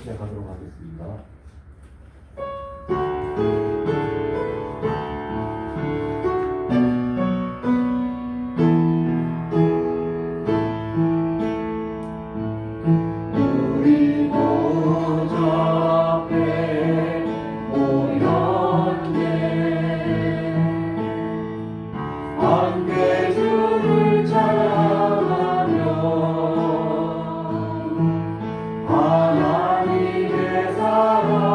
시작하도록 하겠습니다. 하나님의 사랑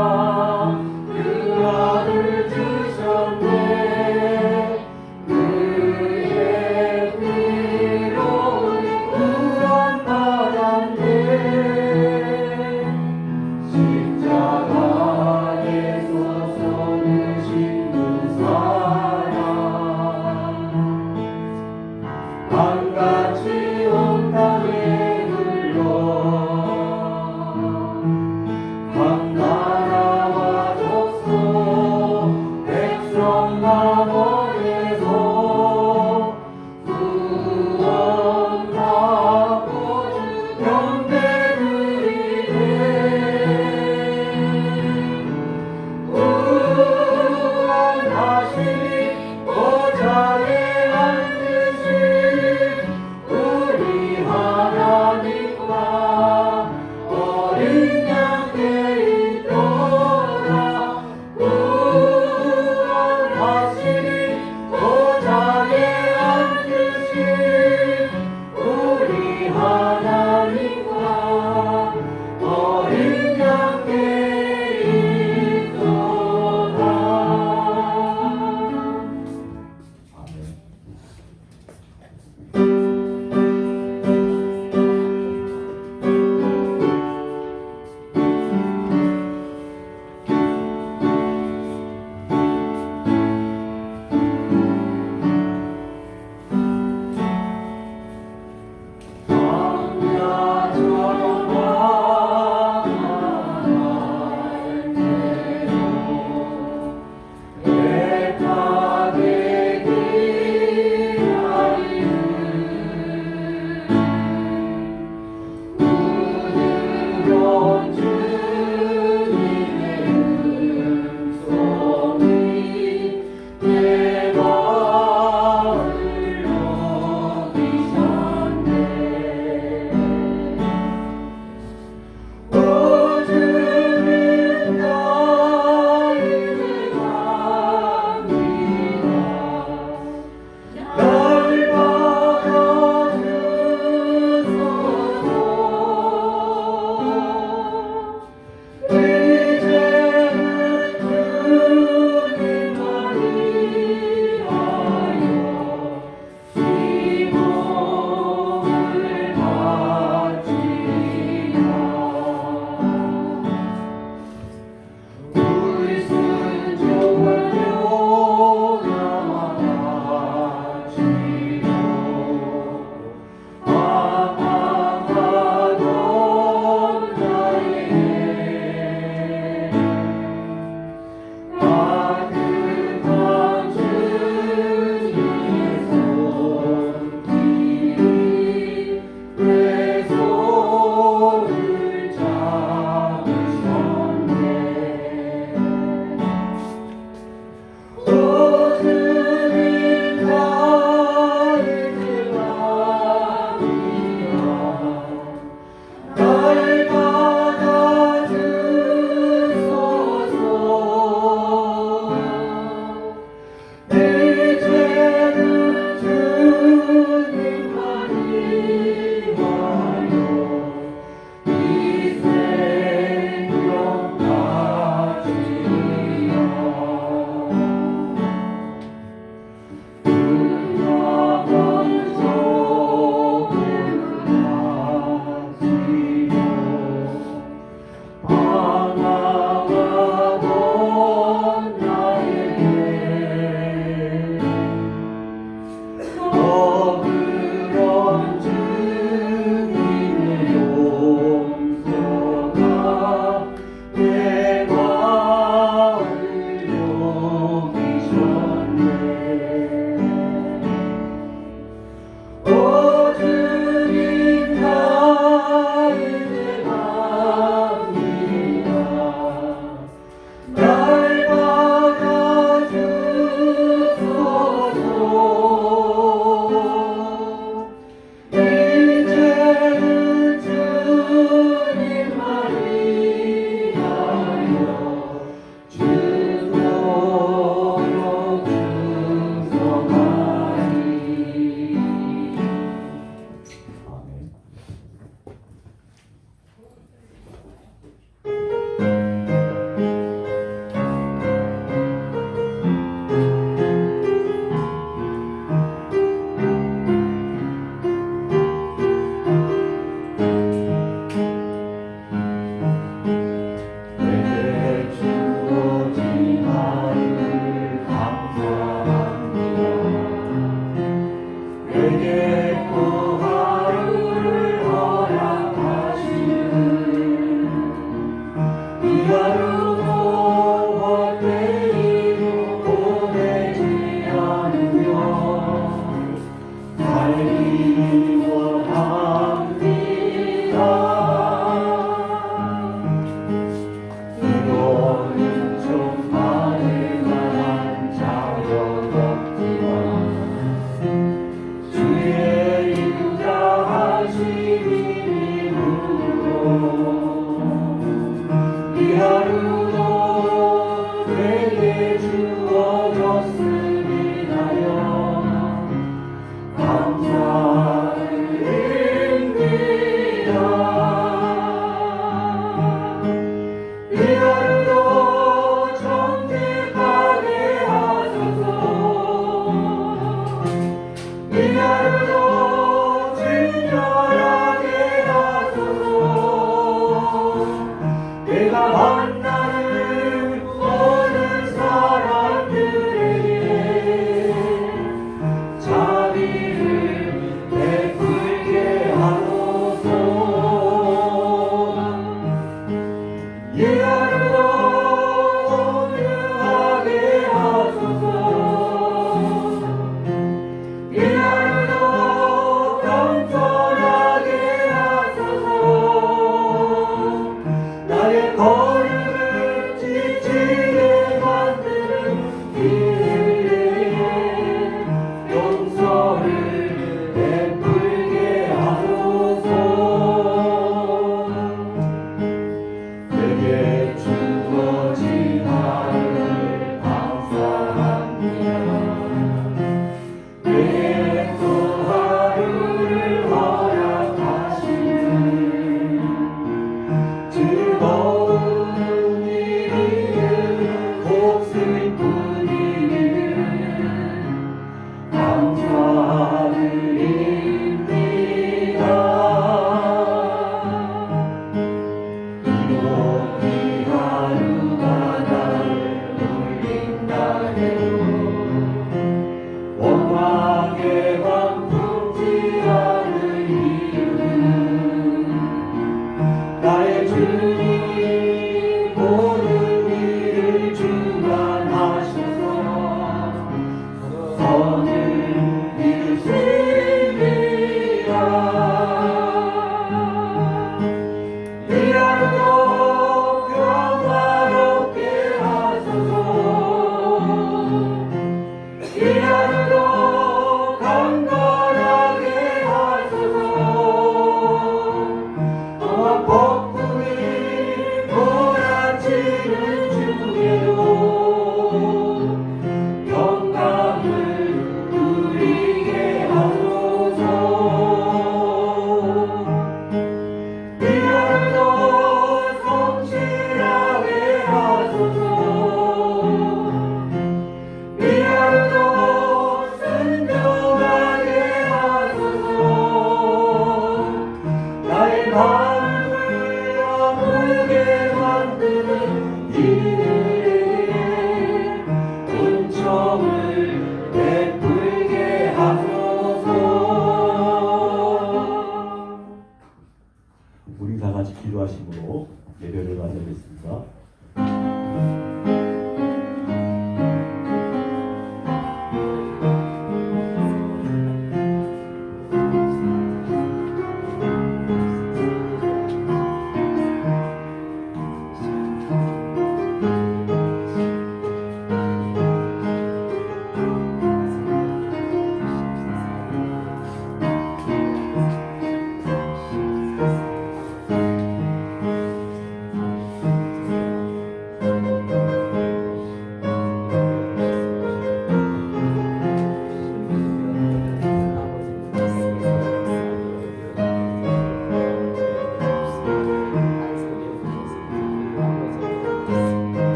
우리 다 같이 기도하심으로 예배를 마치겠습니다.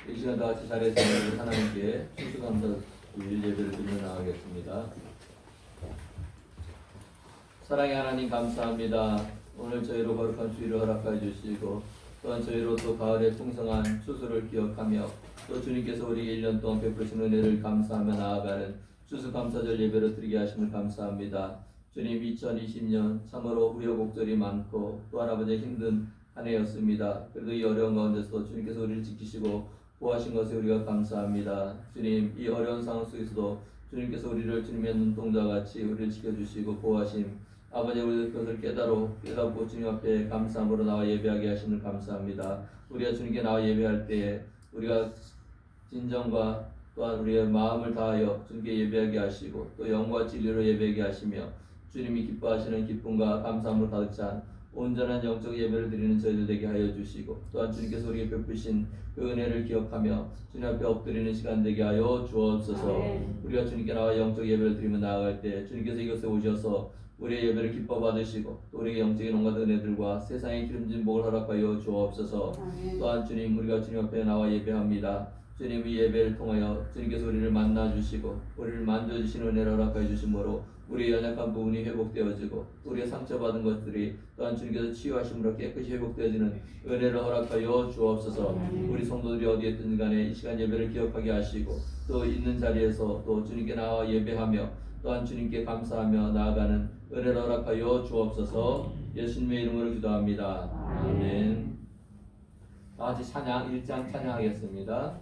이 시간 다 같이 자리에서 하나님께 추수감사 예배를 드리며 나가겠습니다. 사랑의 하나님 감사합니다. 오늘 저희로 거룩한 주일을 허락하여 주시고 또한 저희로 또 가을의 풍성한 추수를 기억하며 또 주님께서 우리 1년 동안 베푸신 은혜를 감사하며 나아가는 추수감사절 예배로 드리게 하심을 감사합니다. 주님 2020년 참으로 우여곡절이 많고 또한 아버지의 힘든 한 해였습니다. 그래도 이 어려운 가운데서 주님께서 우리를 지키시고 보호하신 것에 우리가 감사합니다. 주님 이 어려운 상황 속에서도 주님께서 우리를 주님의 눈동자 같이 우리를 지켜주시고 보호하심 아버지 우리 그것을 깨닫고 주님 앞에 감사함으로 나와 예배하게 하심을 감사합니다. 우리가 주님께 나와 예배할 때에 우리가 진정과 또한 우리의 마음을 다하여 주님께 예배하게 하시고 또 영과 진리로 예배하게 하시며 주님이 기뻐하시는 기쁨과 감사함으로 가득 찬 온전한 영적 예배를 드리는 저희들 되게 하여 주시고 또한 주님께서 우리에게 베푸신 그 은혜를 기억하며 주님 앞에 엎드리는 시간 되게 하여 주옵소서. 우리가 주님께 나와 영적 예배를 드리며 나아갈 때 주님께서 이곳에 오셔서 우리의 예배를 기뻐 받으시고 또 우리에게 영적인 온갖 은혜들과 세상의 기름진 복을 허락하여 주옵소서. 또한 주님 우리가 주님 앞에 나와 예배합니다. 주님 이 예배를 통하여 주님께서 우리를 만나주시고 우리를 만져주시는 은혜를 허락하여 주심으로 우리의 연약한 부분이 회복되어지고 우리의 상처받은 것들이 또한 주님께서 치유하심으로 깨끗이 회복되어지는 은혜를 허락하여 주옵소서. 우리 성도들이 어디에 있든 간에 이 시간 예배를 기억하게 하시고 또 있는 자리에서 또 주님께 나와 예배하며 또한 주님께 감사하며 나아가는 은혜를 허락하여 주옵소서. 예수님의 이름으로 기도합니다. 아멘. 다 같이 찬양 1장 찬양하겠습니다.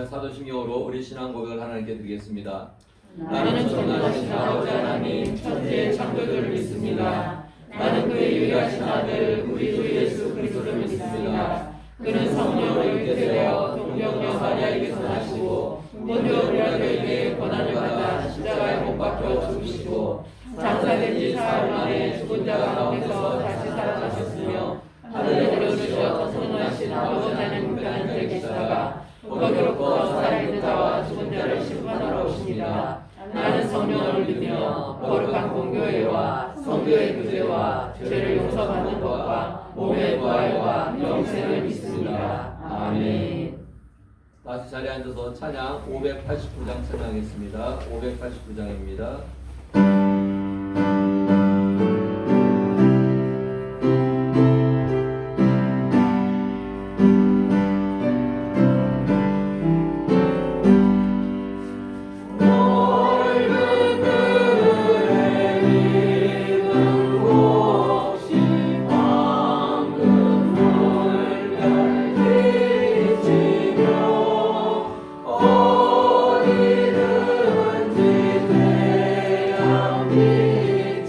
사도신경으로 우리 신앙 고백을 하나님께 드리겠습니다. 나는 전능하신 아버지 하나님 천지의 창조주를 믿습니다. 나는 그의 유일하신 아들 우리 주 예수 그리스도를 믿습니다. 그는 성령으로 잉태되어 동정녀 마리아에게서 나시고 본디오 빌라도에게 고난을 받아 십자가에 못 박혀 죽으시고 장사된 지 사흘 만에 죽은 자 가운데서 다시 살아나셨으며 하늘에 들어주셔 전능하신 아버지 하나님 우편에 계시다가 거기로부터 살아있는 자와 죽은 자를 심판하러 오십니다. 나는 성령을 믿으며 거룩한 공교회와 성교의 교제와 죄를 용서받는 것과 몸의 부활과 영생을 믿습니다. 아멘. 다시 자리에 앉아서 찬양 589장 찬양하겠습니다. 589장입니다. 어디든지 태양 빛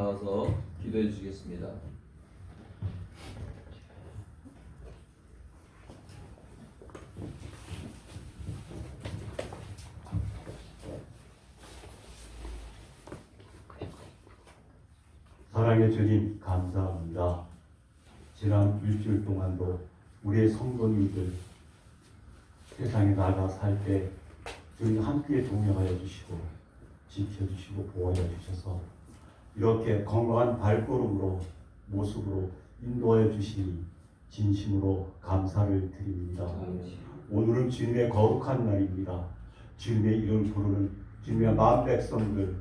나와서 기도해 주시겠습니다. 사랑의 주님 감사합니다. 지난 일주일 동안도 우리의 성도님들 세상에 나가 살 때 주님 함께 동행하여 주시고 지켜주시고 보호하여 주셔서 이렇게 건강한 발걸음으로 모습으로 인도하여 주시니 진심으로 감사를 드립니다. 오늘은 주님의 거룩한 날입니다. 주님의 이름을 부르는 주님의 마음 백성들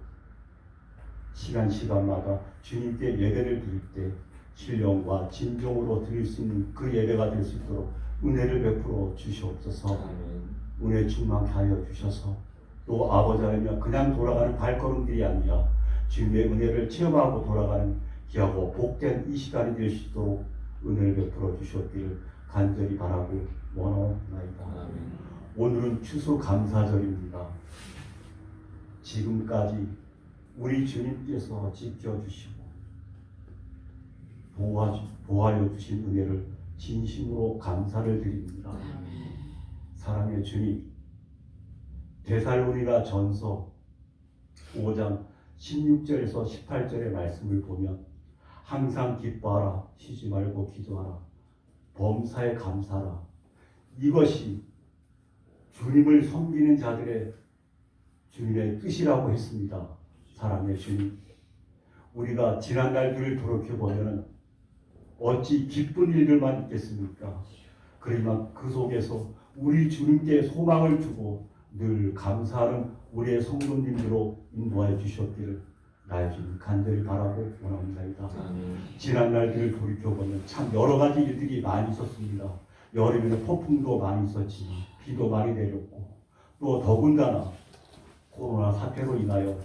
시간마다 주님께 예배를 드릴 때 신령과 진정으로 드릴 수 있는 그 예배가 될 수 있도록 은혜를 베풀어 주시옵소서. 은혜 충만케 하여 주셔서 또 아버지 하나님 그냥 돌아가는 발걸음들이 아니라 주님의 은혜를 체험하고 돌아가는 귀하고 복된 이 시간이 될 수 있도록 은혜를 베풀어 주셨기를 간절히 바라고 원하옵나이다. 오늘은 추수감사절입니다. 지금까지 우리 주님께서 지켜주시고 보호하여 주신 은혜를 진심으로 감사를 드립니다. 사랑의 주님, 데살로니가 전서 5장 16절에서 18절의 말씀을 보면 항상 기뻐하라, 쉬지 말고 기도하라, 범사에 감사하라. 이것이 주님을 섬기는 자들의 주님의 뜻이라고 했습니다. 사랑의 주님, 우리가 지난 날들을 돌이켜보면 어찌 기쁜 일들만 있겠습니까? 그러나 그 속에서 우리 주님께 소망을 주고 늘 감사하는 우리의 성도님들로 인도하여 주셨기를 나의 주님 간절히 바라고 원합니다. 지난 날들을 돌이켜보면 참 여러 가지 일들이 많이 있었습니다. 여름에는 폭풍도 많이 있었지, 비도 많이 내렸고, 또 더군다나 코로나 사태로 인하여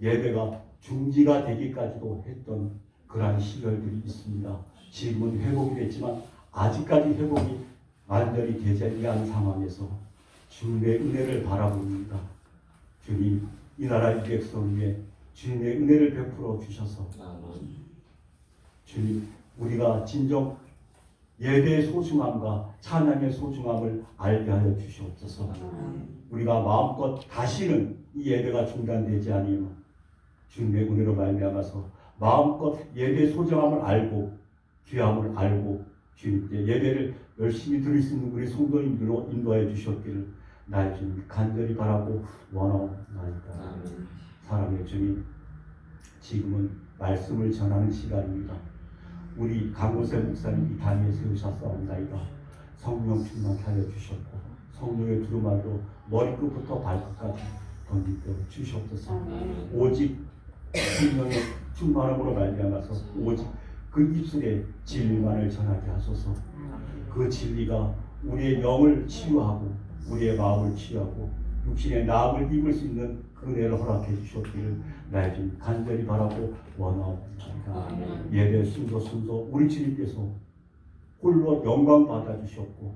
예배가 중지가 되기까지도 했던 그러한 시절들이 있습니다. 지금은 회복이 됐지만 아직까지 회복이 완전히 되지 않은 상황에서 주님의 은혜를 바라봅니다. 주님, 이 나라 이 백성 위에 주님의 은혜를 베풀어 주셔서 주님, 우리가 진정 예배의 소중함과 찬양의 소중함을 알게 하여 주시옵소서. 우리가 마음껏 다시는 이 예배가 중단되지 아니면 주님의 은혜로 말미암아서 마음껏 예배의 소중함을 알고 귀함을 알고 주님께 예배를 열심히 드릴 수 있는 우리 성도님들로 인도하여 주셨기를 나의 주님 간절히 바라고 원하옵나이다. 사랑의 주님, 지금은 말씀을 전하는 시간입니다. 우리 강호세 목사님 이 단위에 세우셨사옵나이다. 성령 충만케 하여 주셨고 성령의 두루마리로 머리끝부터 발끝까지 던지게 주시옵소서. 오직 성령의 충만함으로 말미암아서 오직 그 입술에 진리만을 전하게 하소서. 그 진리가 우리의 영을 치유하고 우리의 마음을 치유하고 육신의 나음을 입을 수 있는 그 은혜를 허락해 주셨기를 나의 주님 간절히 바라고 원하옵나이다. 예배 순서 우리 주님께서 홀로 영광 받아 주셨고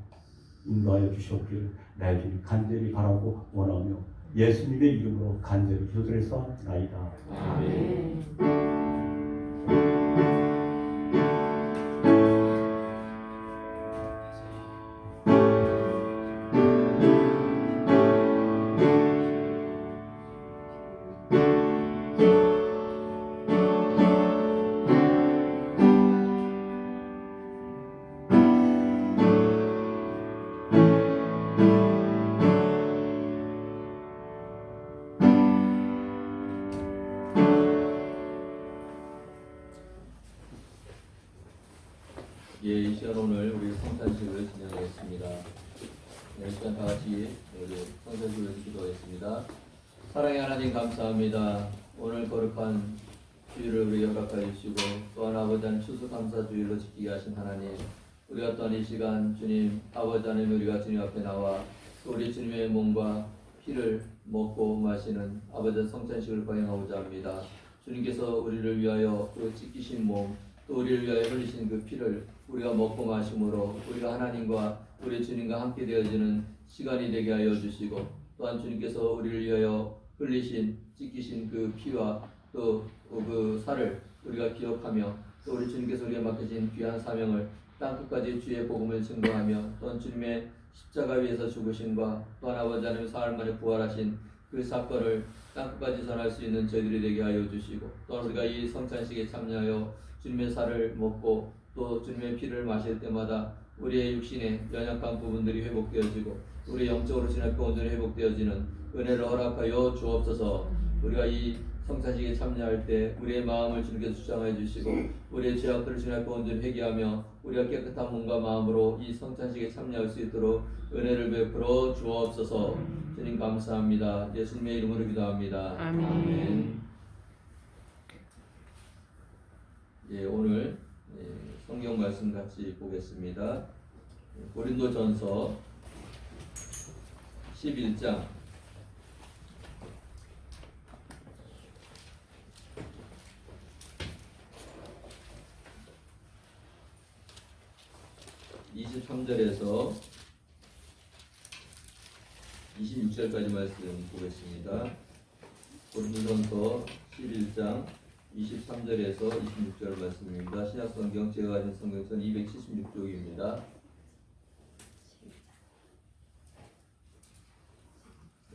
인도하여 주셨기를 나의 주님 간절히 바라고 원하며 예수님의 이름으로 간절히 기도드렸사옵나이다. 아멘. 예, 이 시간 오늘 우리 성찬식을 진행하겠습니다. 이 시간 다 같이 우리 성찬식을 기도하겠습니다. 사랑의 하나님 감사합니다. 오늘 거룩한 주일을 우리 허락하여 주시고 또한 아버지 하나님 추수감사주일로 지키게 하신 하나님, 우리가 또한 이 시간 주님 아버지 하나님 우리가 주님 앞에 나와 또 우리 주님의 몸과 피를 먹고 마시는 아버지 성찬식을 거행하고자 합니다. 주님께서 우리를 위하여 그 찢기신 몸 또 우리를 위하여 흘리신 그 피를 우리가 먹고 마심으로 우리가 하나님과 우리 주님과 함께 되어지는 시간이 되게 하여 주시고 또한 주님께서 우리를 위하여 흘리신 찢기신 그 피와 또 그 살을 우리가 기억하며 또 우리 주님께서 우리에게 맡기신 귀한 사명을 땅끝까지 주의 복음을 증거하며 또한 주님의 십자가 위에서 죽으심과 또한 아버지 하나님 사흘 만에 부활하신 그 사건을 땅끝까지 전할 수 있는 저희들이 되게 하여 주시고 또한 우리가 이 성찬식에 참여하여 주님의 살을 먹고 또 주님의 피를 마실 때마다 우리의 육신의 연약한 부분들이 회복되어지고 우리 영적으로 진압과 온전히 회복되어지는 은혜를 허락하여 주옵소서. 우리가 이 성찬식에 참여할 때 우리의 마음을 주님께서 주장해 주시고 우리의 죄악들을 진압과 온전히 회개하며 우리가 깨끗한 몸과 마음으로 이 성찬식에 참여할 수 있도록 은혜를 베풀어 주옵소서. 주님 감사합니다. 예수님의 이름으로 기도합니다. 아멘. 예, 오늘 성경 말씀 같이 보겠습니다. 고린도전서 11장 23절에서 26절까지 말씀 보겠습니다. 고린도전서 11장 23절에서 26절 말씀입니다. 신약성경 제가 가진 성경선 276쪽입니다.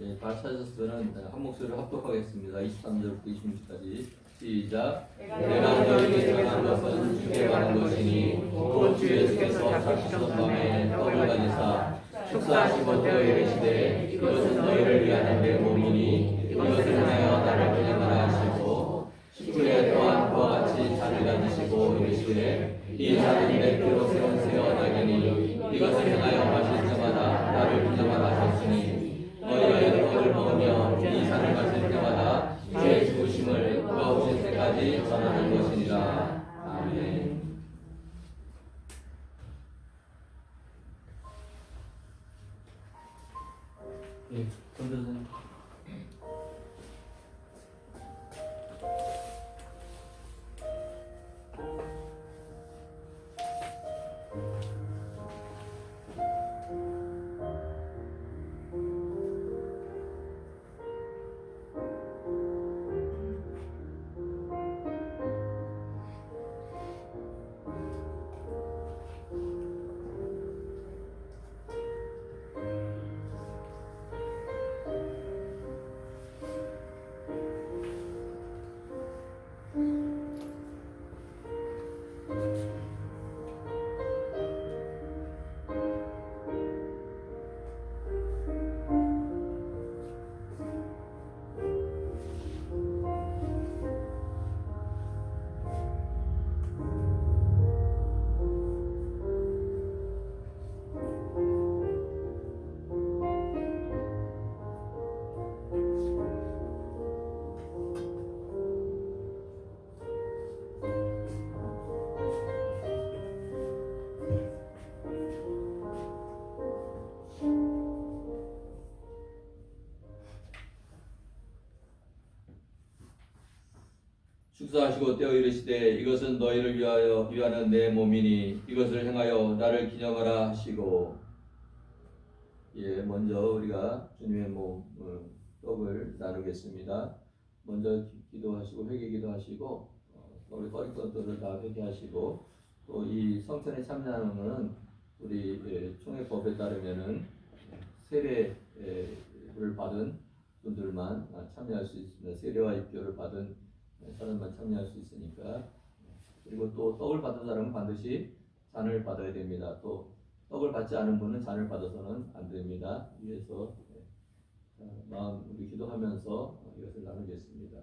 예, 다 찾으셨으면 한 목소리로 합독하겠습니다. 23절부터 26절까지 시작. 내가 너에게 전한 것은 주께 관한 것이니 곧 주 예수께서 잡히던 밤에 떡을 가지사 축사하시고 떼어 이르시되 이것은 너희를 위하는 내 몸이니 이것을 하여 나를 기념하라 하시고 식후에 또한 그와 같이 잔을 가지시고 이르시되 이 잔은 내 피로 세운 새 언약이니 이것을 행하여 마실 때마다 나를 기념하라 하셨으니 너희가 이 떡을 먹으며 이 잔을 마실 때마다 주의 죽으심을 그가 오실 때까지 전하는 것이니라. 아멘. 예, 선생님. 축사하시고 떼어 이르시되 이것은 너희를 위하는 내 몸이니 이것을 행하여 나를 기념하라 하시고. 예, 먼저 우리가 주님의 몸 떡을 나누겠습니다. 먼저 기도하시고 회개 기도하시고 우리 거릴 것들을 다 회개하시고 또 이 성찬에 참여하는 것은 우리 총회법에 따르면은 세례를 받은 분들만 참여할 수 있습니다. 세례와 입교를 받은 사람만 참여할 수 있으니까. 그리고 또 떡을 받은 사람은 반드시 잔을 받아야 됩니다. 또 떡을 받지 않은 분은 잔을 받아서는 안 됩니다. 위에서 마음 우리 기도하면서 이것을 나누겠습니다.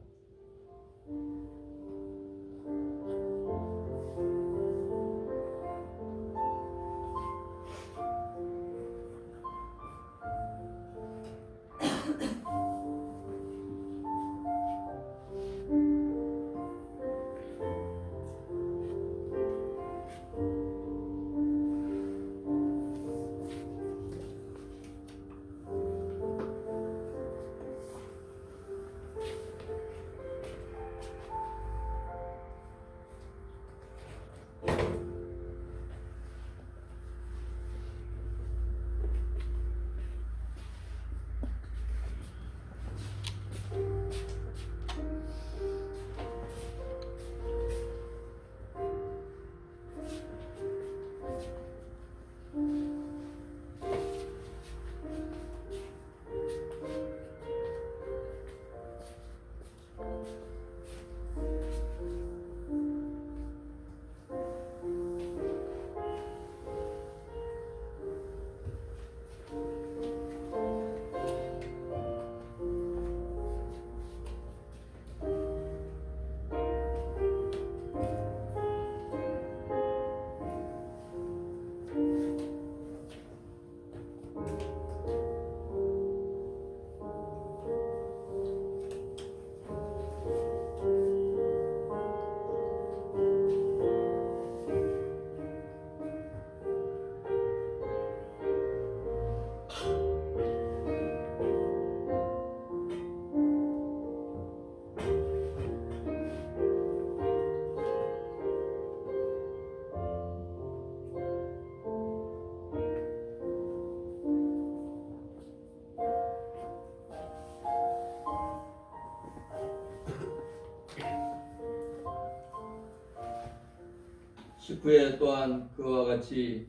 직후에 또한 그와 같이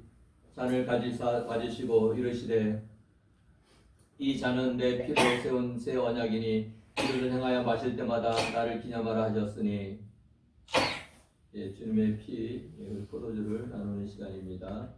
잔을 가지시고 이르시되 이 잔은 내 피로 세운 새 언약이니 이를 행하여 마실 때마다 나를 기념하라 하셨으니. 예, 주님의 피 포도주를 나누는 시간입니다.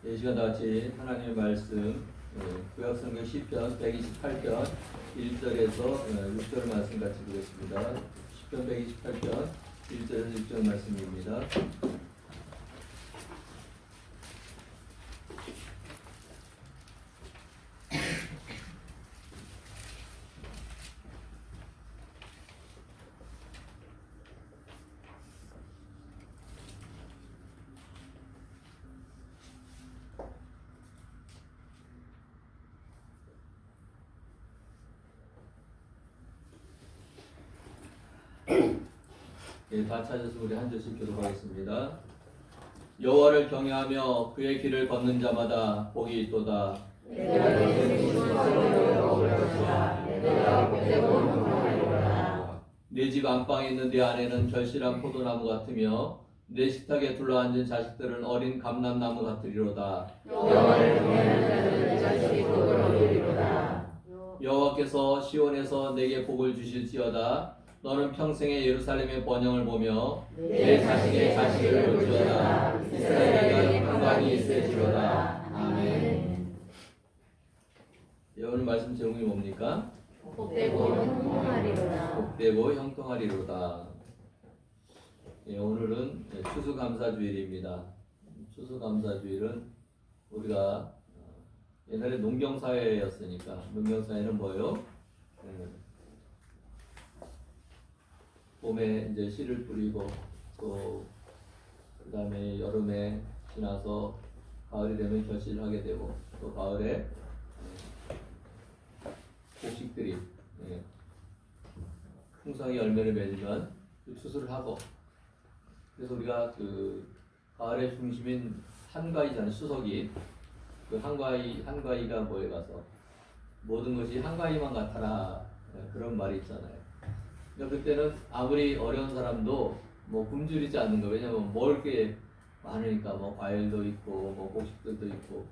이 시간 다 같이 하나님의 말씀 구약성경 시편 128편 1절에서 6절 말씀 같이 보겠습니다. 시편 128편 1절에서 6절 말씀입니다. 예, 다 찾아서 우리 한 절씩 교독하겠습니다. 여호와를 경외하며 그의 길을 걷는 자마다 복이 있도다. 내 집 안방에 있는 내 아내는 결실한 포도나무 같으며 내 식탁에 둘러앉은 자식들은 어린 감람나무 같으리로다. 여호와께서 시온에서 내게 복을 주실지어다. 너는 평생에 예루살렘의 번영을 보며 내 자식의 자식을 볼지어다. 이스라엘에 평강이 있을지어다. 아멘. 예, 오늘 말씀 제목이 뭡니까? 복되고 형통하리로다. 복되고 형통하리로다. 예, 오늘은 추수감사주일입니다. 추수감사주일은 우리가 옛날에 농경사회였으니까 농경사회는 뭐예요? 봄에 이제 씨를 뿌리고 또 그다음에 여름에 지나서 가을이 되면 결실을 하게 되고 또 가을에 곡식들이 풍성히 열매를 맺으면 추수를 하고 그래서 우리가 그 가을의 중심인 한가위잖아요. 수석이 그 한가위가 뭐에 가서 모든 것이 한가위만 같아라 그런 말이 있잖아요. 그러니까 그때는 아무리 어려운 사람도 뭐 굶주리지 않는 거 왜냐면 먹을 게 많으니까 뭐 과일도 있고 뭐 곡식들도 있고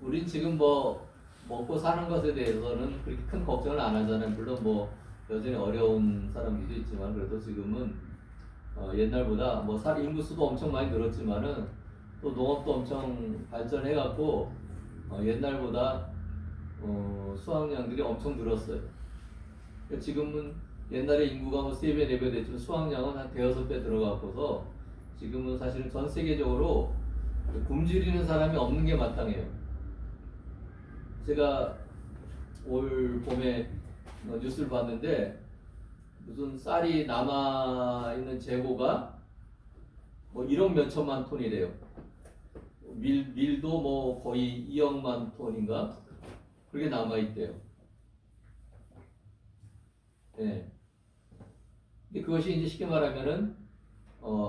우린 지금 뭐 먹고 사는 것에 대해서는 그렇게 큰 걱정을 안 하잖아요. 물론 뭐 여전히 어려운 사람들도 있지만 그래도 지금은 옛날보다 뭐 인구수도 엄청 많이 늘었지만은 또 농업도 엄청 발전해갖고 옛날보다 수확량들이 엄청 늘었어요. 그러니까 지금은 옛날에 인구가 뭐 3배, 4배 됐지만 수확량은 한 5-6배 들어가고서 지금은 사실은 전 세계적으로 굶주리는 사람이 없는 게 마땅해요. 제가 올 봄에 뉴스를 봤는데 무슨 쌀이 남아있는 재고가 뭐 1억 몇천만 톤이래요. 밀도 뭐 거의 2억만 톤인가? 그게 남아있대요. 네. 근데 그것이 이제 쉽게 말하면은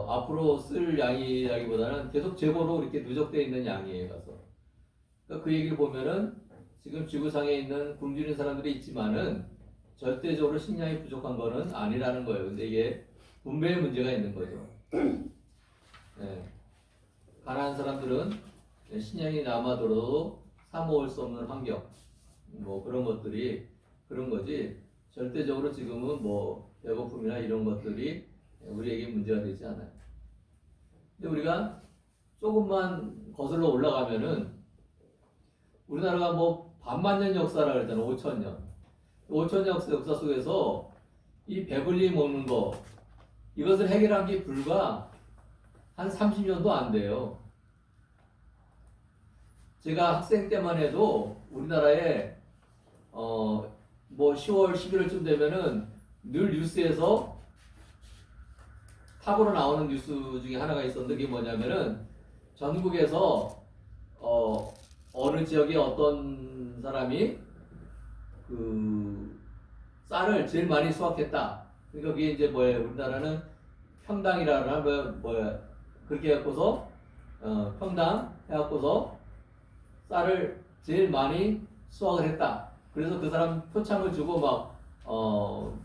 앞으로 쓸 양이라기보다는 계속 재고로 이렇게 누적되어 있는 양이에요. 가서. 그러니까 그 얘기를 보면은 지금 지구상에 있는 굶주린 사람들이 있지만은 절대적으로 식량이 부족한 거는 아니라는 거예요. 근데 이게 분배의 문제가 있는 거죠. 네. 가난한 사람들은 식량이 남아도록 사모을 수 없는 환경, 뭐 그런 것들이 그런 거지. 절대적으로 지금은 뭐 배고픔이나 이런 것들이 우리에게 문제가 되지 않아요. 근데 우리가 조금만 거슬러 올라가면은 우리나라가 뭐 반만년 역사라 그랬잖아요. 5천년. 5천년 역사 속에서 이 배불리 먹는 거 이것을 해결한 게 불과 한 30년도 안 돼요. 제가 학생 때만 해도 우리나라에 뭐 10월, 11월쯤 되면은 늘 뉴스에서 탑으로 나오는 뉴스 중에 하나가 있었는데 그게 뭐냐면은 전국에서 어느 지역에 어떤 사람이 그 쌀을 제일 많이 수확했다. 그러니까 그게 이제 뭐예요? 우리나라는 평당이라나 뭐야 그렇게 해갖고서 평당 해갖고서 쌀을 제일 많이 수확을 했다. 그래서 그 사람 표창을 주고 막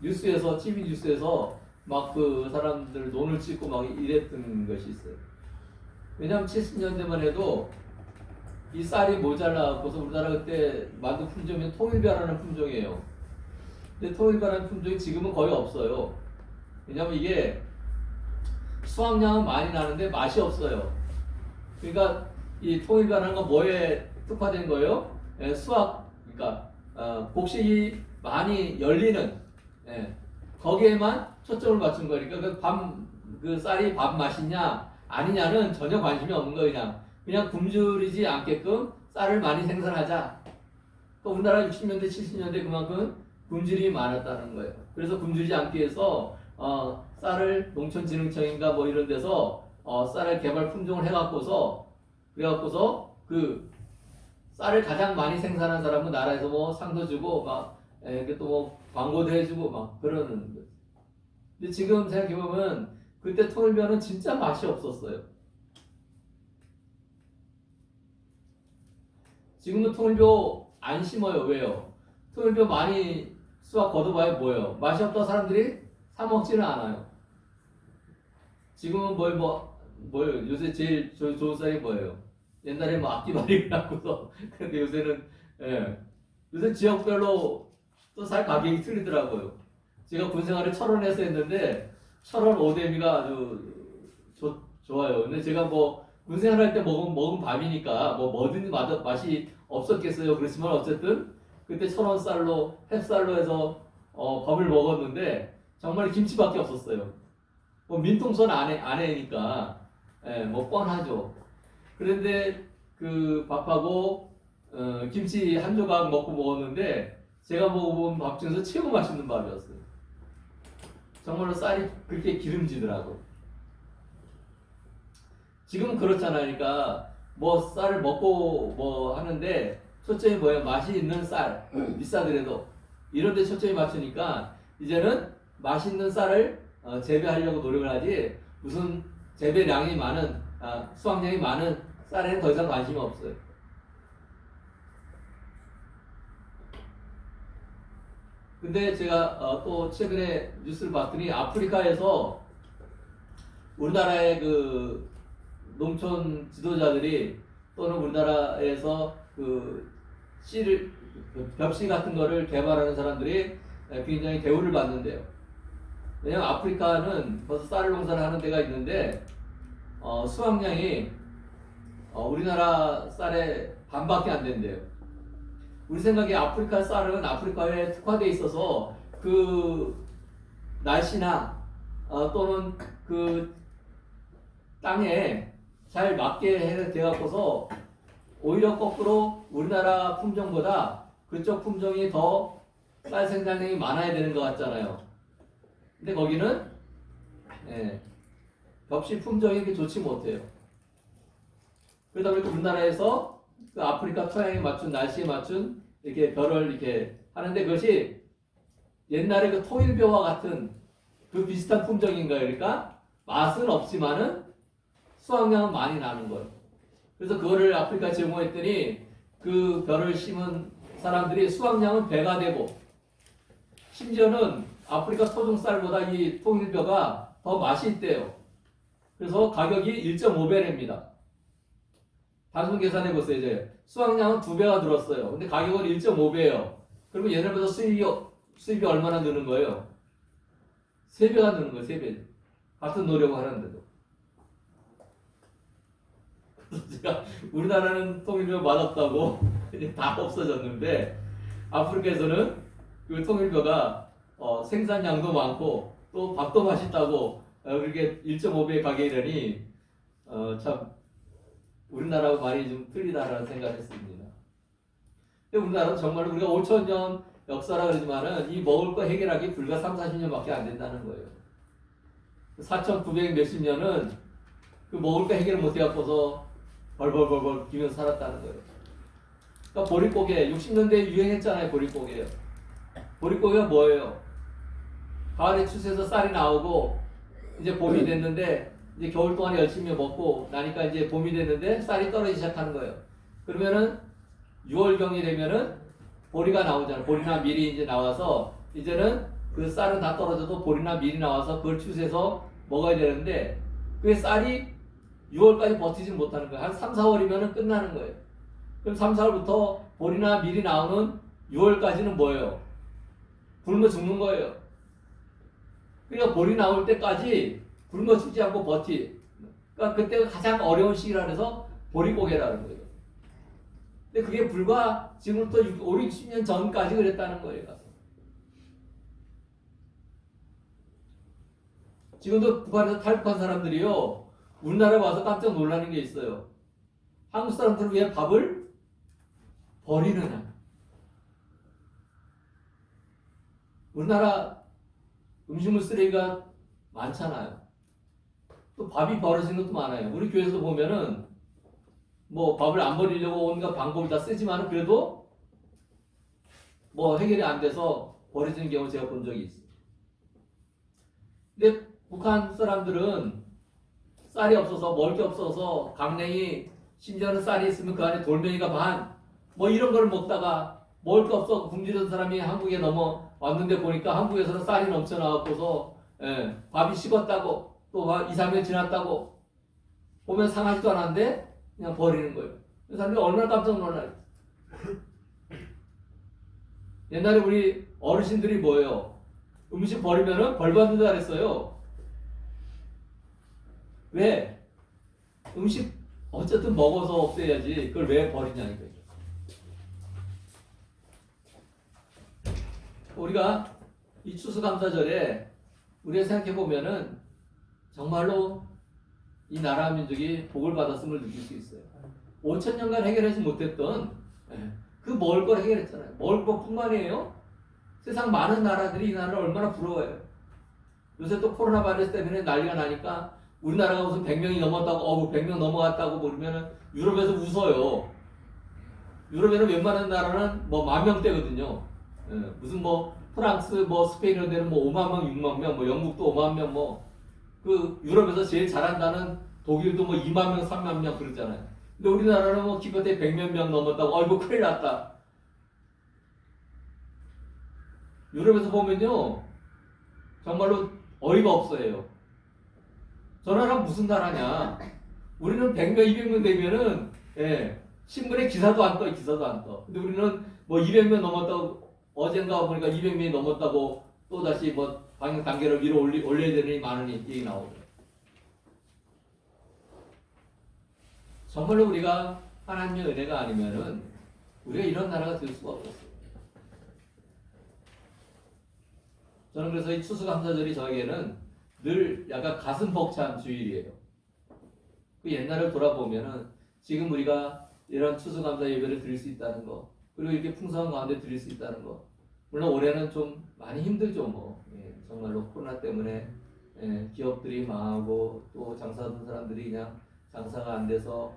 뉴스에서 TV 뉴스에서 막 그 사람들 논을 찍고 막 이랬던 것이 있어요. 왜냐하면 70년대만 해도 이 쌀이 모자라고서 우리나라 그때 만두 품종이 통일벼라는 품종이에요. 근데 통일벼라는 품종이 지금은 거의 없어요. 왜냐하면 이게 수확량은 많이 나는데 맛이 없어요. 그러니까 이 통일벼라는 건 뭐에 특화된 거예요? 그러니까 곡식이 많이 열리는 거기에만 초점을 맞춘 거니까 그 쌀이 밥 맛이냐 아니냐는 전혀 관심이 없는 거예요. 그냥 굶주리지 않게끔 쌀을 많이 생산하자. 또 우리나라 60년대, 70년대 그만큼 굶주림이 많았다는 거예요. 그래서 굶주리지 않기 위해서 쌀을 농촌진흥청인가 뭐 이런 데서 쌀을 개발 품종을 해갖고서 그래갖고서 그 쌀을 가장 많이 생산한 사람은 나라에서 뭐 상도 주고 막 또 뭐 광고도 해주고 막 그러는 거죠. 근데 지금 생각해보면 그때 통일벼는 진짜 맛이 없었어요. 지금은 통일벼 안 심어요. 왜요? 통일벼 많이 수확 거둬봐야 뭐예요? 맛이 없다고 사람들이 사 먹지는 않아요. 지금은 뭐예요? 요새 제일 좋은 쌀이 뭐예요? 옛날에 뭐 앞뒤발이 갖고서 근데 요새는 요새 지역별로 또 쌀 가격이 틀리더라고요. 제가 군생활을 철원에서 했는데 철원 오대미가 아주 좋아요. 근데 제가 뭐 군생활할 때 먹은 밥이니까 뭐든지 맛이 없었겠어요. 그렇지만 어쨌든 그때 철원 쌀로 햅쌀로 해서 밥을 먹었는데 정말 김치밖에 없었어요. 뭐 민통선 안에니까 뭐 뻔하죠. 그런데 그 밥하고 김치 한 조각 먹고 먹었는데 제가 먹어본 밥 중에서 최고 맛있는 밥이었어요. 정말로 쌀이 그렇게 기름지더라고. 지금은 그렇잖아요. 그러니까 뭐 쌀을 먹고 뭐 하는데 초점이 뭐예요? 맛이 있는 쌀, 비싸더라도 이런 데 초점이 맞추니까 이제는 맛있는 쌀을 재배하려고 노력을 하지 무슨 재배량이 많은 수확량이 많은 쌀에는 더 이상 관심이 없어요. 근데 제가 또 최근에 뉴스를 봤더니 아프리카에서 우리나라의 그 농촌 지도자들이 또는 우리나라에서 그 씨를 벽씨 같은 거를 개발하는 사람들이 굉장히 대우를 받는데요. 왜냐면 아프리카는 벌써 쌀 농사를 하는 데가 있는데 수확량이 우리나라 쌀의 반밖에 안 된대요. 우리 생각에 아프리카 쌀은 아프리카에 특화되어 있어서 그 날씨나 또는 그 땅에 잘 맞게 되어갖고서 오히려 거꾸로 우리나라 품종보다 그쪽 품종이 더 쌀 생산량이 많아야 되는 것 같잖아요. 근데 거기는 벽시 품종이 그렇게 좋지 못해요. 그러다 보니까 우리나라에서 그 아프리카 토양에 맞춘 날씨에 맞춘 이렇게 벼를 이렇게 하는데 그것이 옛날에 그 통일벼와 같은 그 비슷한 품종인가요? 그러니까 맛은 없지만은 수확량은 많이 나는 거예요. 그래서 그거를 아프리카에 제공했더니 그 벼를 심은 사람들이 수확량은 배가 되고 심지어는 아프리카 토종쌀보다 이 통일벼가 더 맛이 있대요. 그래서 가격이 1.5배랍니다. 단순 계산해 보세요. 이제 수확량은 2배가 늘었어요. 근데 가격은 1.5배예요. 그러면 얘네보다 수입이 얼마나 느는 거예요? 3배가 느는 거예요. 3배. 같은 노력을 하는데도. 그래서 제가 우리나라는 통일벼 맛없다고 이제 다 없어졌는데 아프리카에서는 그 통일벼가 생산량도 많고 또 밥도 맛있다고 그렇게 1.5배 가격이라니 참 우리나라하고 많이 좀 틀리다라는 생각을 했습니다. 근데 우리나라는 정말로 우리가 5,000년 역사라 그러지만은 이 먹을 거 해결하기 불과 3, 40년밖에 안 된다는 거예요. 4,900 몇십 년은 그 먹을 거 해결을 못 해갖고서 벌벌벌벌 기면서 살았다는 거예요. 그러니까 보릿고개 60년대에 유행했잖아요. 보릿고개요. 보릿고개가 뭐예요? 가을에 추수해서 쌀이 나오고 이제 봄이 됐는데 이제 겨울 동안에 열심히 먹고 나니까 이제 봄이 됐는데 쌀이 떨어지기 시작하는 거예요. 그러면은 6월경이 되면은 보리가 나오잖아요. 보리나 밀이 이제 나와서 이제는 그 쌀은 다 떨어져도 보리나 밀이 나와서 그걸 추수해서 먹어야 되는데 그 쌀이 6월까지 버티지 못하는 거예요. 한 3, 4월이면은 끝나는 거예요. 그럼 3, 4월부터 보리나 밀이 나오는 6월까지는 뭐예요? 굶어 죽는 거예요. 그러니까 보리 나올 때까지 굶어 죽지 않고 그러니까 그때가 가장 어려운 시기라 해서 보릿고개라는 거예요. 근데 그게 불과 지금부터 5, 60년 전까지 그랬다는 거예요. 지금도 북한에서 탈북한 사람들이요. 우리나라에 와서 깜짝 놀라는 게 있어요. 한국 사람들은 왜 밥을 버리느냐. 우리나라 음식물 쓰레기가 많잖아요. 또 밥이 버려지는 것도 많아요. 우리 교회에서 보면은 뭐 밥을 안 버리려고 온갖 방법을 다 쓰지만 그래도 뭐 해결이 안 돼서 버려지는 경우 제가 본 적이 있어요. 근데 북한 사람들은 쌀이 없어서 먹을 게 없어서 강냉이 심지어는 쌀이 있으면 그 안에 돌멩이가 반 뭐 이런 걸 먹다가 먹을 게 없어 굶주린 사람이 한국에 넘어왔는데 보니까 한국에서는 쌀이 넘쳐 나왔고서 밥이 식었다고 또 2, 3일 지났다고 보면 상하지도 않았는데 그냥 버리는 거예요. 그 사람들이 얼마나 깜짝 놀라요. 옛날에 우리 어르신들이 뭐예요? 음식 버리면은 벌 받는다 그랬어요. 왜? 음식 어쨌든 먹어서 없애야지 그걸 왜 버리냐 이거예요. 우리가 이 추수감사절에 우리가 생각해 보면은 정말로 이 나라 민족이 복을 받았음을 느낄 수 있어요. 5,000년간 해결하지 못했던 그 먹을 걸 해결했잖아요. 먹을 것뿐만이에요. 세상 많은 나라들이 이 나라를 얼마나 부러워해요. 요새 또 코로나 바이러스 때문에 난리가 나니까 우리나라가 무슨 100명이 넘었다고 100명 넘어갔다고 모르면 유럽에서 웃어요. 유럽에는 웬만한 나라는 뭐 10,000명대거든요. 예, 무슨 뭐 프랑스 뭐 스페인 이런 데는 뭐 5만 명, 6만 명, 뭐 영국도 5만 명, 뭐 그 유럽에서 제일 잘한다는 독일도 뭐 2만 명, 3만 명 그러잖아요. 근데 우리나라는 뭐 기껏해 100몇 명 넘었다고 어이구 큰일 났다. 유럽에서 보면요 정말로 어이가 없어요. 저 나라 무슨 나라냐? 우리는 100명, 200명 되면은 신문에 기사도 안 떠, 기사도 안 떠. 근데 우리는 뭐 200명 넘었다고 어젠가 보니까 200명이 넘었다고 또 다시 뭐 방역 단계를 위로 올려야 되니 많은 얘기 나오고. 정말로 우리가 하나님의 은혜가 아니면은 우리가 이런 나라가 될 수가 없었어요. 저는 그래서 이 추수감사절이 저에게는 늘 약간 가슴 벅찬 주일이에요. 그 옛날을 돌아보면은 지금 우리가 이런 추수감사 예배를 드릴 수 있다는 거, 그리고 이렇게 풍성한 가운데 드릴 수 있다는 거. 물론 올해는 좀 많이 힘들죠, 뭐. 정말로 코로나 때문에 기업들이 망하고 또 장사하던 사람들이 그냥 장사가 안 돼서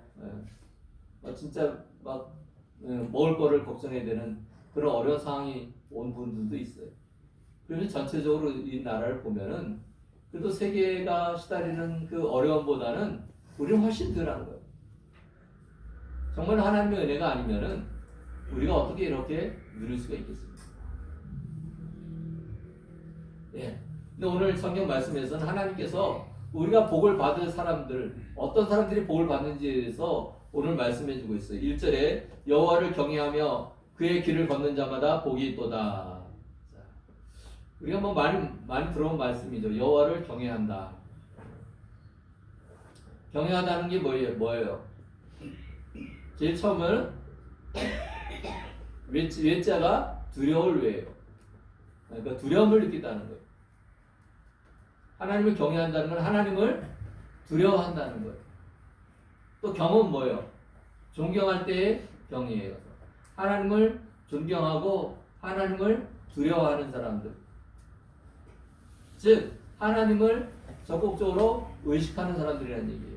진짜 막 먹을 거를 걱정해야 되는 그런 어려운 상황이 온 분들도 있어요. 그래서 전체적으로 이 나라를 보면은 그래도 세계가 시달리는 그 어려움보다는 우리는 훨씬 덜한 거예요. 정말 하나님의 은혜가 아니면은 우리가 어떻게 이렇게 누릴 수가 있겠습니까? 예. 근데 오늘 성경 말씀에서는 하나님께서 우리가 복을 받을 사람들, 어떤 사람들이 복을 받는지에 대해서 오늘 말씀해 주고 있어요. 1절에 여호와를 경외하며 그의 길을 걷는 자마다 복이 있도다. 자, 우리가 뭐 많이 들어온 말씀이죠. 여호와를 경외한다. 경외하다는 게 뭐예요? 제일 처음은 외자가 두려울 외예요. 그러니까 두려움을 느낀다는 거예요. 하나님을 경외한다는 건 하나님을 두려워한다는 거예요. 또 경은 뭐예요? 존경할 때의 경이에요. 하나님을 존경하고 하나님을 두려워하는 사람들. 즉 하나님을 적극적으로 의식하는 사람들이라는 얘기예요.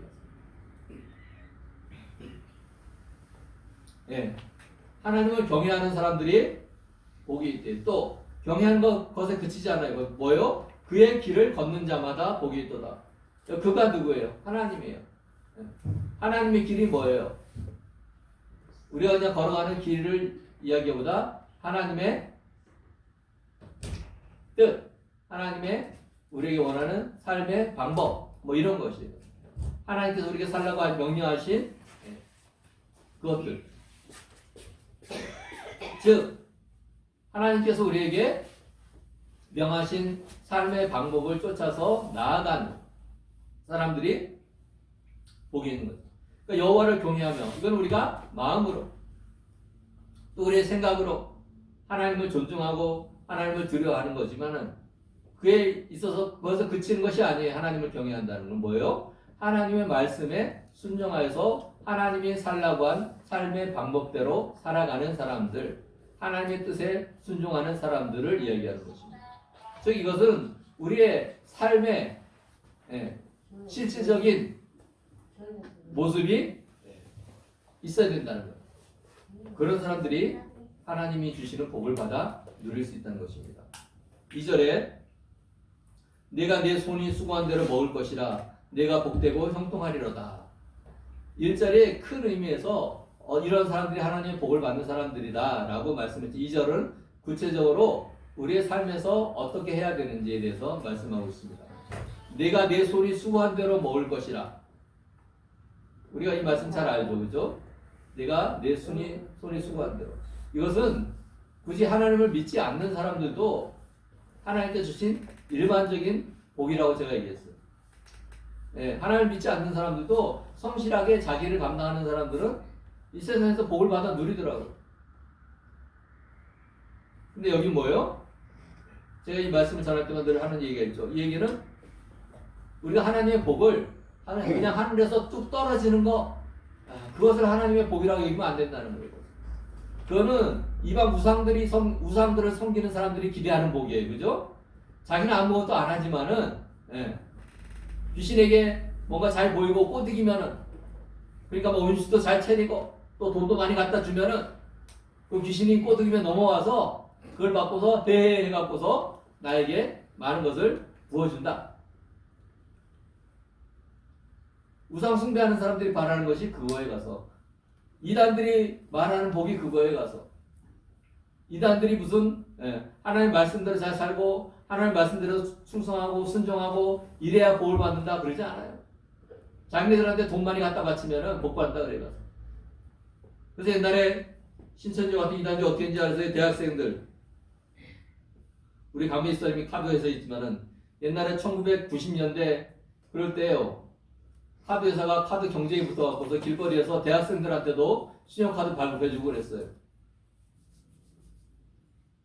예, 하나님을 경외하는 사람들이 복이 있대. 또 경외하는 것에 그치지 않아요. 뭐요? 그의 길을 걷는 자마다 복이 있도다. 그가 누구예요? 하나님이에요. 하나님의 길이 뭐예요? 우리가 그냥 걸어가는 길을 이야기보다 하나님의 뜻, 하나님의 우리에게 원하는 삶의 방법, 뭐 이런 것이에요. 하나님께서 우리에게 살라고 명령하신 그것들. 즉 하나님께서 우리에게 명하신 삶의 방법을 쫓아서 나아가는 사람들이 복이 있는 거죠. 그러니까 여호와를 경외하며, 이건 우리가 마음으로 또 우리의 생각으로 하나님을 존중하고 하나님을 두려워하는 거지만은 그에 있어서 거기서 그치는 것이 아니에요. 하나님을 경외한다는 건 뭐예요? 하나님의 말씀에 순종하여서 하나님이 살라고 한 삶의 방법대로 살아가는 사람들, 하나님의 뜻에 순종하는 사람들을 이야기하는 것입니다. 즉 이것은 우리의 삶의 실질적인 모습이 있어야 된다는 거예요. 그런 사람들이 하나님이 주시는 복을 받아 누릴 수 있다는 것입니다. 2절에 내가 내 손이 수고한 대로 먹을 것이라 내가 복되고 형통하리로다. 1절의 큰 의미에서 이런 사람들이 하나님의 복을 받는 사람들이다 라고 말씀했죠. 2절은 구체적으로 우리의 삶에서 어떻게 해야 되는지에 대해서 말씀하고 있습니다. 내가 내 손이 수고한 대로 먹을 것이라. 우리가 이 말씀 잘 알죠, 그죠? 내가 내 손이 수고한 대로. 이것은 굳이 하나님을 믿지 않는 사람들도 하나님께 주신 일반적인 복이라고 제가 얘기했어요. 하나님을 믿지 않는 사람들도 성실하게 자기를 감당하는 사람들은 이 세상에서 복을 받아 누리더라고요. 근데 여기 뭐예요? 제가 이 말씀을 전할 때마다 늘 하는 얘기가 있죠. 이 얘기는 우리가 하나님의 복을 그냥 하늘에서 뚝 떨어지는 거, 그것을 하나님의 복이라고 얘기하면 안 된다는 거예요. 그거는 이방 우상들을 섬기는 사람들이 기대하는 복이에요. 그죠? 자기는 아무것도 안 하지만은 귀신에게 뭔가 잘 보이고 꼬드기면은, 그러니까 뭐 운수도 잘 차리고 또 돈도 많이 갖다 주면은 그 귀신이 꼬드기면 넘어와서 그걸 받고서 해갖고서 나에게 많은 것을 부어준다. 우상 숭배하는 사람들이 바라는 것이 그거에 가서, 이단들이 말하는 복이 그거에 가서, 이단들이 무슨 하나님 말씀대로 잘 살고 하나님 말씀대로 충성하고 순종하고 이래야 복을 받는다 그러지 않아요. 자기네들한테 돈 많이 갖다 바치면은 복 받는다 그래요. 그래서 옛날에 신천지 같은 이단지 어떻게 했는지 아세요? 대학생들, 우리 강민수님이 카드회사에 있지만은 옛날에 1990년대 그럴 때요, 카드회사가 카드 경쟁이 붙어갖고서 길거리에서 대학생들한테도 신용카드 발급해주고 그랬어요.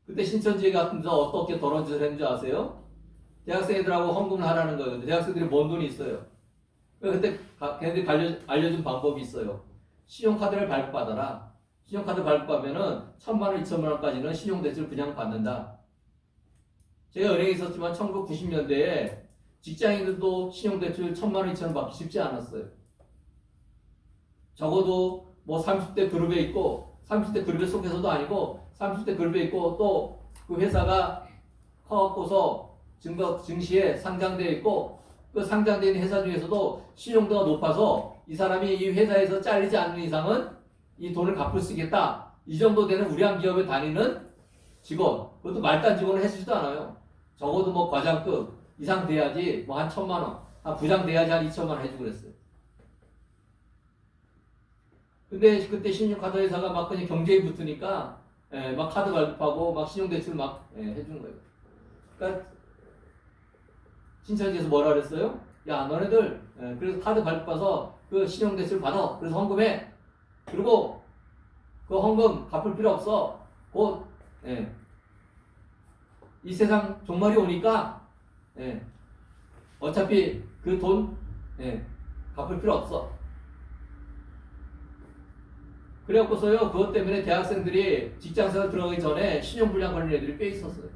그때 신천지 같은 데서 어떻게 더러운 짓을 했는지 아세요? 대학생 애들하고 헌금을 하라는 거예요. 근데 대학생들이 뭔 돈이 있어요. 그때 걔네들이 알려준 방법이 있어요. 신용카드를 발급받아라. 신용카드 발급하면은 1,000만 원, 2,000만 원까지는 신용대출 그냥 받는다. 제가 은행에 있었지만 1990년대에 직장인들도 신용대출 1,000만 원, 2,000원 받기 쉽지 않았어요. 적어도 뭐 30대 그룹에 있고, 30대 그룹에 속해서도 아니고 30대 그룹에 있고, 또 그 회사가 커갖고서 증시에 상장되어 있고, 그 상장되어 있는 회사 중에서도 신용도가 높아서 이 사람이 이 회사에서 잘리지 않는 이상은 이 돈을 갚을 수 있겠다, 이 정도 되는 우량 기업에 다니는 직원, 그것도 말단 직원을 해주지도 않아요. 적어도 뭐 과장급 이상 돼야지 뭐 한 1,000만 원, 한 부장 돼야지 한 2,000만 원 해주고 그랬어요. 근데 그때 신용카드 회사가 막 그냥 경쟁이 붙으니까 막 카드 발급하고 막 신용대출 막 해주는 거예요. 그러니까 신천지에서 뭐라 그랬어요? 야, 너네들 그래서 카드 발급해서 그 신용대출 받아. 그래서 헌금해. 그리고 그 헌금 갚을 필요 없어. 곧 이 세상 종말이 오니까 어차피 그 돈 갚을 필요 없어. 그래갖고서요, 그것 때문에 대학생들이 직장생활 들어가기 전에 신용불량 걸린 애들이 꽤 있었어요.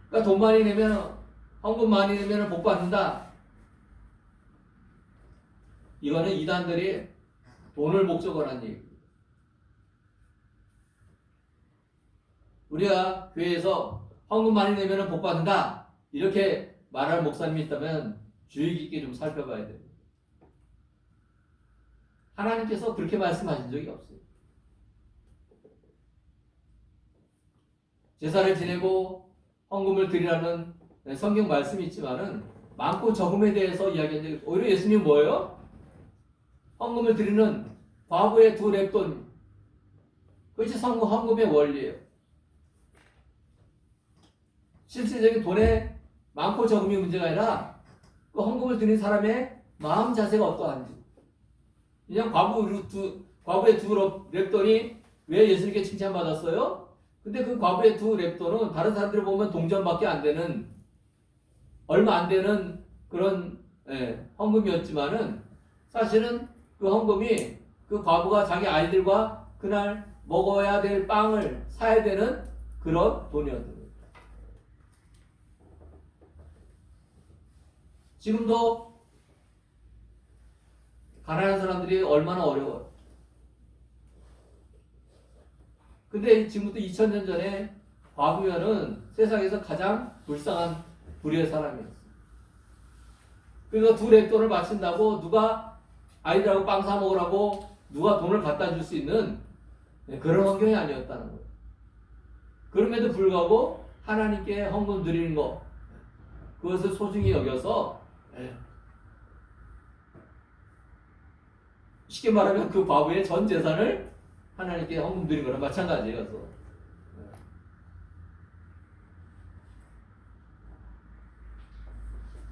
그러니까 돈 많이 내면, 헌금 많이 내면 복 받는다. 이거는 이단들이 돈을 목적으로 한 얘기. 우리가 교회에서 헌금 많이 내면 복 받는다, 이렇게 말할 목사님이 있다면 주의 깊게 좀 살펴봐야 돼요. 하나님께서 그렇게 말씀하신 적이 없어요. 제사를 지내고 헌금을 드리라는 성경 말씀이 있지만은 많고 적음에 대해서 이야기한 적이, 오히려 예수님은 뭐예요? 헌금을 드리는 과부의 2 렙돈, 그것이 헌금의 원리예요. 실질적인 돈의 많고 적음이 문제가 아니라 그 헌금을 드리는 사람의 마음 자세가 어떠한지. 그냥 과부의 2 렙돈이 왜 예수님께 칭찬받았어요? 근데 그 과부의 2 렙돈은 다른 사람들이 보면 동전밖에 안 되는, 얼마 안 되는 그런 헌금이었지만은 사실은 그 헌금이 그 과부가 자기 아이들과 그날 먹어야 될 빵을 사야 되는 그런 돈이었던 거예요. 지금도 가난한 사람들이 얼마나 어려워요. 근데 지금부터 2000년 전에 과부면은 세상에서 가장 불쌍한 불의의 사람이었어요. 그러니까 2 렙돈을 바친다고 누가 아이들하고 빵 사 먹으라고 누가 돈을 갖다 줄 수 있는 그런 환경이 아니었다는 거예요. 그럼에도 불구하고 하나님께 헌금 드리는 거, 그것을 소중히 여겨서, 쉽게 말하면 그 과부의 전 재산을 하나님께 헌금 드린 거랑 마찬가지예요.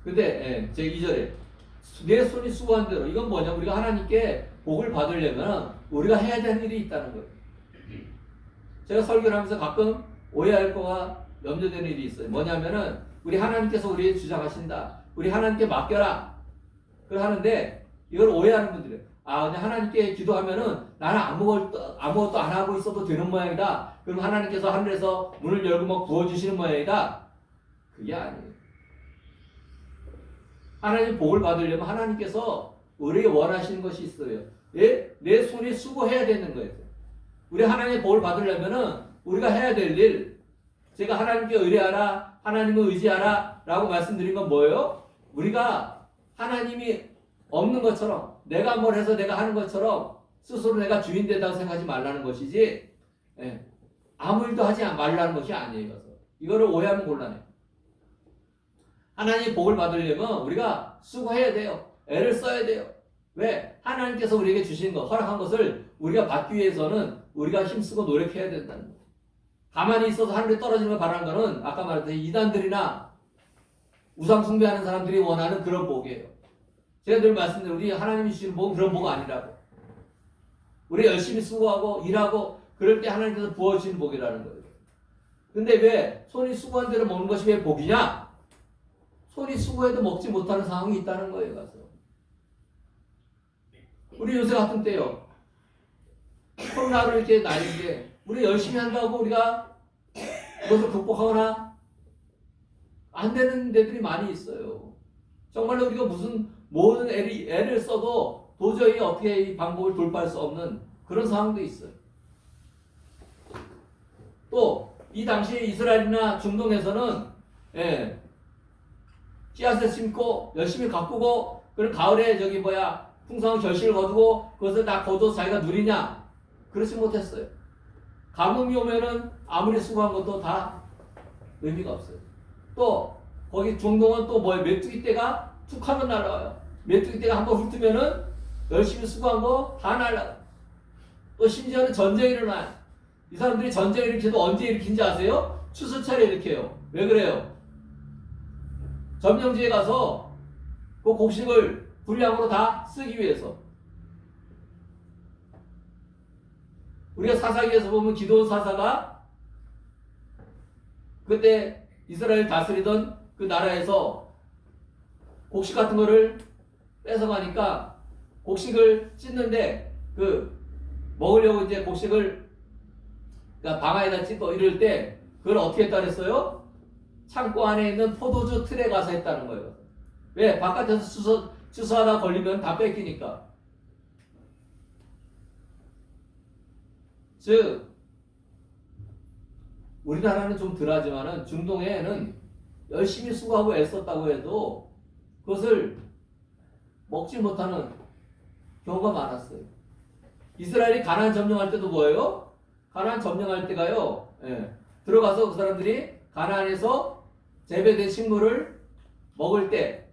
근데 제 2절에 내 손이 수고한 대로, 이건 뭐냐, 우리가 하나님께 복을 받으려면 우리가 해야 되는 일이 있다는 거예요. 제가 설교를 하면서 가끔 오해할 거와 염려되는 일이 있어요. 뭐냐면은 우리 하나님께서 우리에게 주장하신다, 우리 하나님께 맡겨라, 그걸 하는데 이걸 오해하는 분들이에요. 근데 하나님께 기도하면은 나는 아무것도 안 하고 있어도 되는 모양이다. 그럼 하나님께서 하늘에서 문을 열고 막 부어주시는 모양이다. 그게 아니에요. 하나님 복을 받으려면 하나님께서 우리에게 원하시는 것이 있어요. 내 손이 수고해야 되는 거예요. 우리 하나님의 복을 받으려면은 우리가 해야 될 일, 제가 하나님께 의뢰하라, 하나님을 의지하라 라고 말씀드린 건 뭐예요? 우리가 하나님이 없는 것처럼, 내가 뭘 해서 내가 하는 것처럼 스스로 내가 주인 되다고 생각하지 말라는 것이지, 아무 일도 하지 말라는 것이 아니에요. 이거를 오해하면 곤란해요. 하나님의 복을 받으려면 우리가 수고해야 돼요. 애를 써야 돼요. 왜? 하나님께서 우리에게 주신 것, 허락한 것을 우리가 받기 위해서는 우리가 힘쓰고 노력해야 된다는 거예요. 가만히 있어서 하늘에 떨어지는 걸 바라는 것은 아까 말했듯이 이단들이나 우상 숭배하는 사람들이 원하는 그런 복이에요. 제가 늘 말씀드린 우리 하나님이 주시는 복은 그런 복 아니라고. 우리 열심히 수고하고 일하고 그럴 때 하나님께서 부어주시는 복이라는 거예요. 근데 왜 손이 수고한 대로 먹는 것이 왜 복이냐? 손이 수고해도 먹지 못하는 상황이 있다는 거예요. 가서 우리 요새 같은 때요. 코로나로 이렇게 난리인데 우리 열심히 한다고 우리가 그것을 극복하거나 안 되는 데들이 많이 있어요. 정말로 우리가 무슨 모든 애를 써도 도저히 어떻게 이 방법을 돌파할 수 없는 그런 상황도 있어요. 또 이 당시 이스라엘이나 중동에서는 씨앗을 심고 열심히 가꾸고 그런 가을에 풍성한 결실을 거두고 그것을 다 거둬서 자기가 누리냐? 그렇지 못했어요. 가뭄이 오면은 아무리 수고한 것도 다 의미가 없어요. 또 거기 중동은 또 메뚜기 떼가 툭 하면 날아와요. 메뚜기 떼가 한번 훑으면은 열심히 수고한 거 다 날아가요. 또 심지어는 전쟁이 일어나요. 이 사람들이 전쟁을 일으켜도 언제 일으킨지 아세요? 추수철에 일으켜요. 왜 그래요? 점령지에 가서 그 곡식을 분량으로 다 쓰기 위해서. 우리가 사사기에서 보면 기드온 사사가 그때 이스라엘 다스리던 그 나라에서 곡식 같은 거를 뺏어가니까 곡식을 찢는데 먹으려고 이제 곡식을 방아에다 찢고 이럴 때 그걸 어떻게 했다 그랬어요? 창고 안에 있는 포도주 틀에 가서 했다는 거예요. 왜? 바깥에서 추수하다 걸리면 다 뺏기니까. 즉 우리나라는 좀 덜하지만은 중동에는 열심히 수고하고 애썼다고 해도 그것을 먹지 못하는 경우가 많았어요. 이스라엘이 가나안 점령할 때도 뭐예요? 가나안 점령할 때가요. 들어가서 그 사람들이 가나안에서 재배된 식물을 먹을 때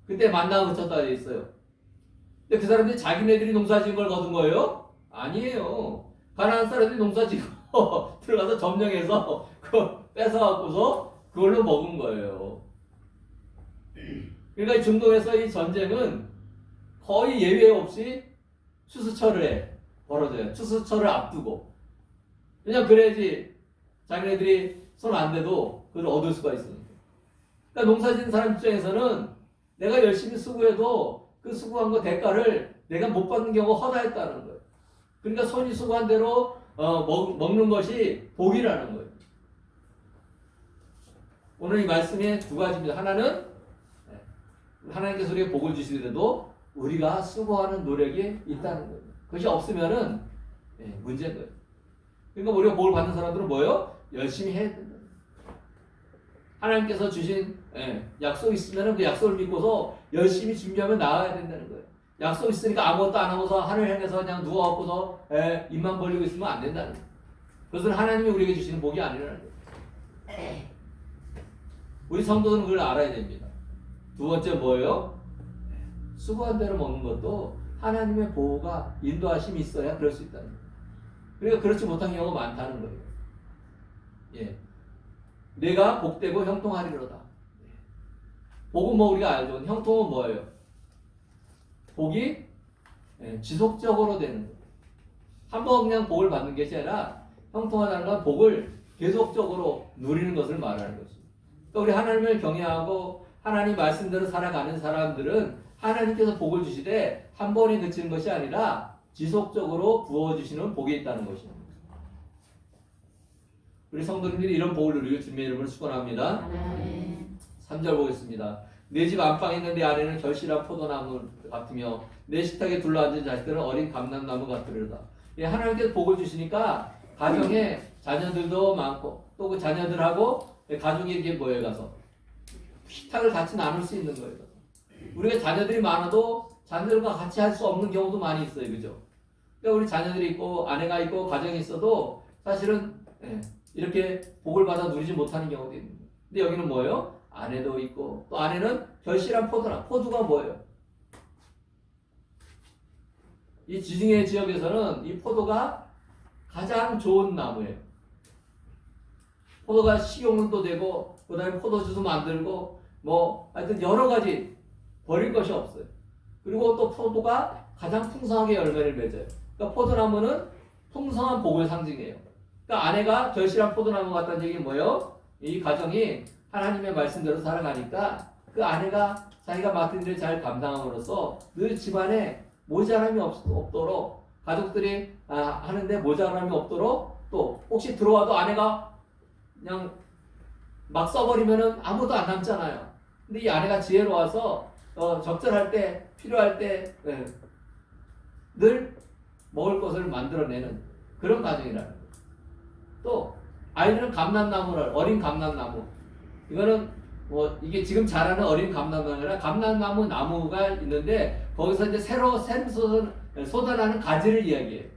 그때 만나가 그쳤다 되어 있어요. 근데 그 사람들이 자기네들이 농사지은 걸 거둔 거예요? 아니에요. 가나안 사람들이 농사지고 들어가서 점령해서 그거 뺏어갖고서 그걸로 먹은 거예요. 그러니까 중동에서 이 전쟁은 거의 예외 없이 추수철에 벌어져요. 추수철을 앞두고. 그냥 그래야지 자기네들이 손 안 대도 그걸 얻을 수가 있으니까. 그러니까 농사 짓는 사람 입장에서는 내가 열심히 수고해도 그 수고한 거 대가를 내가 못 받는 경우가 허다했다는 거예요. 그러니까 손이 수고한 대로 먹는 것이 복이라는 거예요. 오늘 이 말씀에 두 가지입니다. 하나는 하나님께서 우리에게 복을 주시더라도 우리가 수고하는 노력이 있다는 거예요. 그것이 없으면은 문제인 거예요. 그러니까 우리가 복을 받는 사람들은 뭐예요? 열심히 해야 된다. 하나님께서 주신 약속이 있으면 그 약속을 믿고서 열심히 준비하면 나아가야 된다는 거예요. 약속 있으니까 아무것도 안 하고서 하늘 향해서 그냥 누워갖고서 입만 벌리고 있으면 안 된다는 거예요. 그것은 하나님이 우리에게 주시는 복이 아니라는 거예요. 우리 성도들은 그걸 알아야 됩니다. 두 번째 뭐예요? 수고한 대로 먹는 것도 하나님의 보호가 인도하심이 있어야 그럴 수 있다는 거예요. 그러니까 그렇지 못한 경우가 많다는 거예요. 내가 복되고 형통하리로다. 복은 뭐 우리가 알죠. 형통은 뭐예요? 복이 지속적으로 되는 거예요. 한번 그냥 복을 받는 것이 아니라 형통하다는 건 복을 계속적으로 누리는 것을 말하는 것입니다. 그러니까 우리 하나님을 경외하고 하나님 말씀대로 살아가는 사람들은 하나님께서 복을 주시되 한 번에 그치는 것이 아니라 지속적으로 부어주시는 복이 있다는 것입니다. 우리 성도님들이 이런 복을 누리고 주님의 이름을 축원합니다. 3절 보겠습니다. 내 집 안방에 있는 내 아내는 결실한 포도나무 같으며 내 식탁에 둘러앉은 자식들은 어린 감람나무 같으리로다. 예, 하나님께서 복을 주시니까 가정에 자녀들도 많고 또 그 자녀들하고 가족에게 뭐에 가서 식탁을 같이 나눌 수 있는 거예요. 우리가 자녀들이 많아도 자녀들과 같이 할 수 없는 경우도 많이 있어요. 그죠? 그러니까 우리 자녀들이 있고 아내가 있고 가정이 있어도 사실은 이렇게 복을 받아 누리지 못하는 경우도 있는 거예요. 근데 여기는 뭐예요? 아내도 있고 또 아내는 결실한 포도나 포도가 뭐예요? 이 지중해 지역에서는 이 포도가 가장 좋은 나무예요. 포도가 식용도 되고 그 다음에 포도주스 만들고 뭐 하여튼 여러 가지 버릴 것이 없어요. 그리고 또 포도가 가장 풍성하게 열매를 맺어요. 그러니까 포도나무는 풍성한 복을 상징해요. 그러니까 아내가 결실한 포도나무 같다는 얘기는 뭐예요? 이 가정이 하나님의 말씀대로 살아가니까 그 아내가 자기가 맡은 일을 잘 감당함으로써 늘 집안에 모자람이 없도록 가족들이 하는데 모자람이 없도록 또 혹시 들어와도 아내가 그냥 막 써버리면은 아무도 안 남잖아요. 근데 이 아내가 지혜로워서 적절할 때 필요할 때 늘 먹을 것을 만들어내는 그런 가정이라는 거예요. 또 아이들은 감람나무를 어린 감람나무 이거는 뭐 이게 지금 자라는 어린 감람나무가 아니라 감람나무 나무가 있는데 거기서 이제 새로 솟아나는 가지를 이야기해요.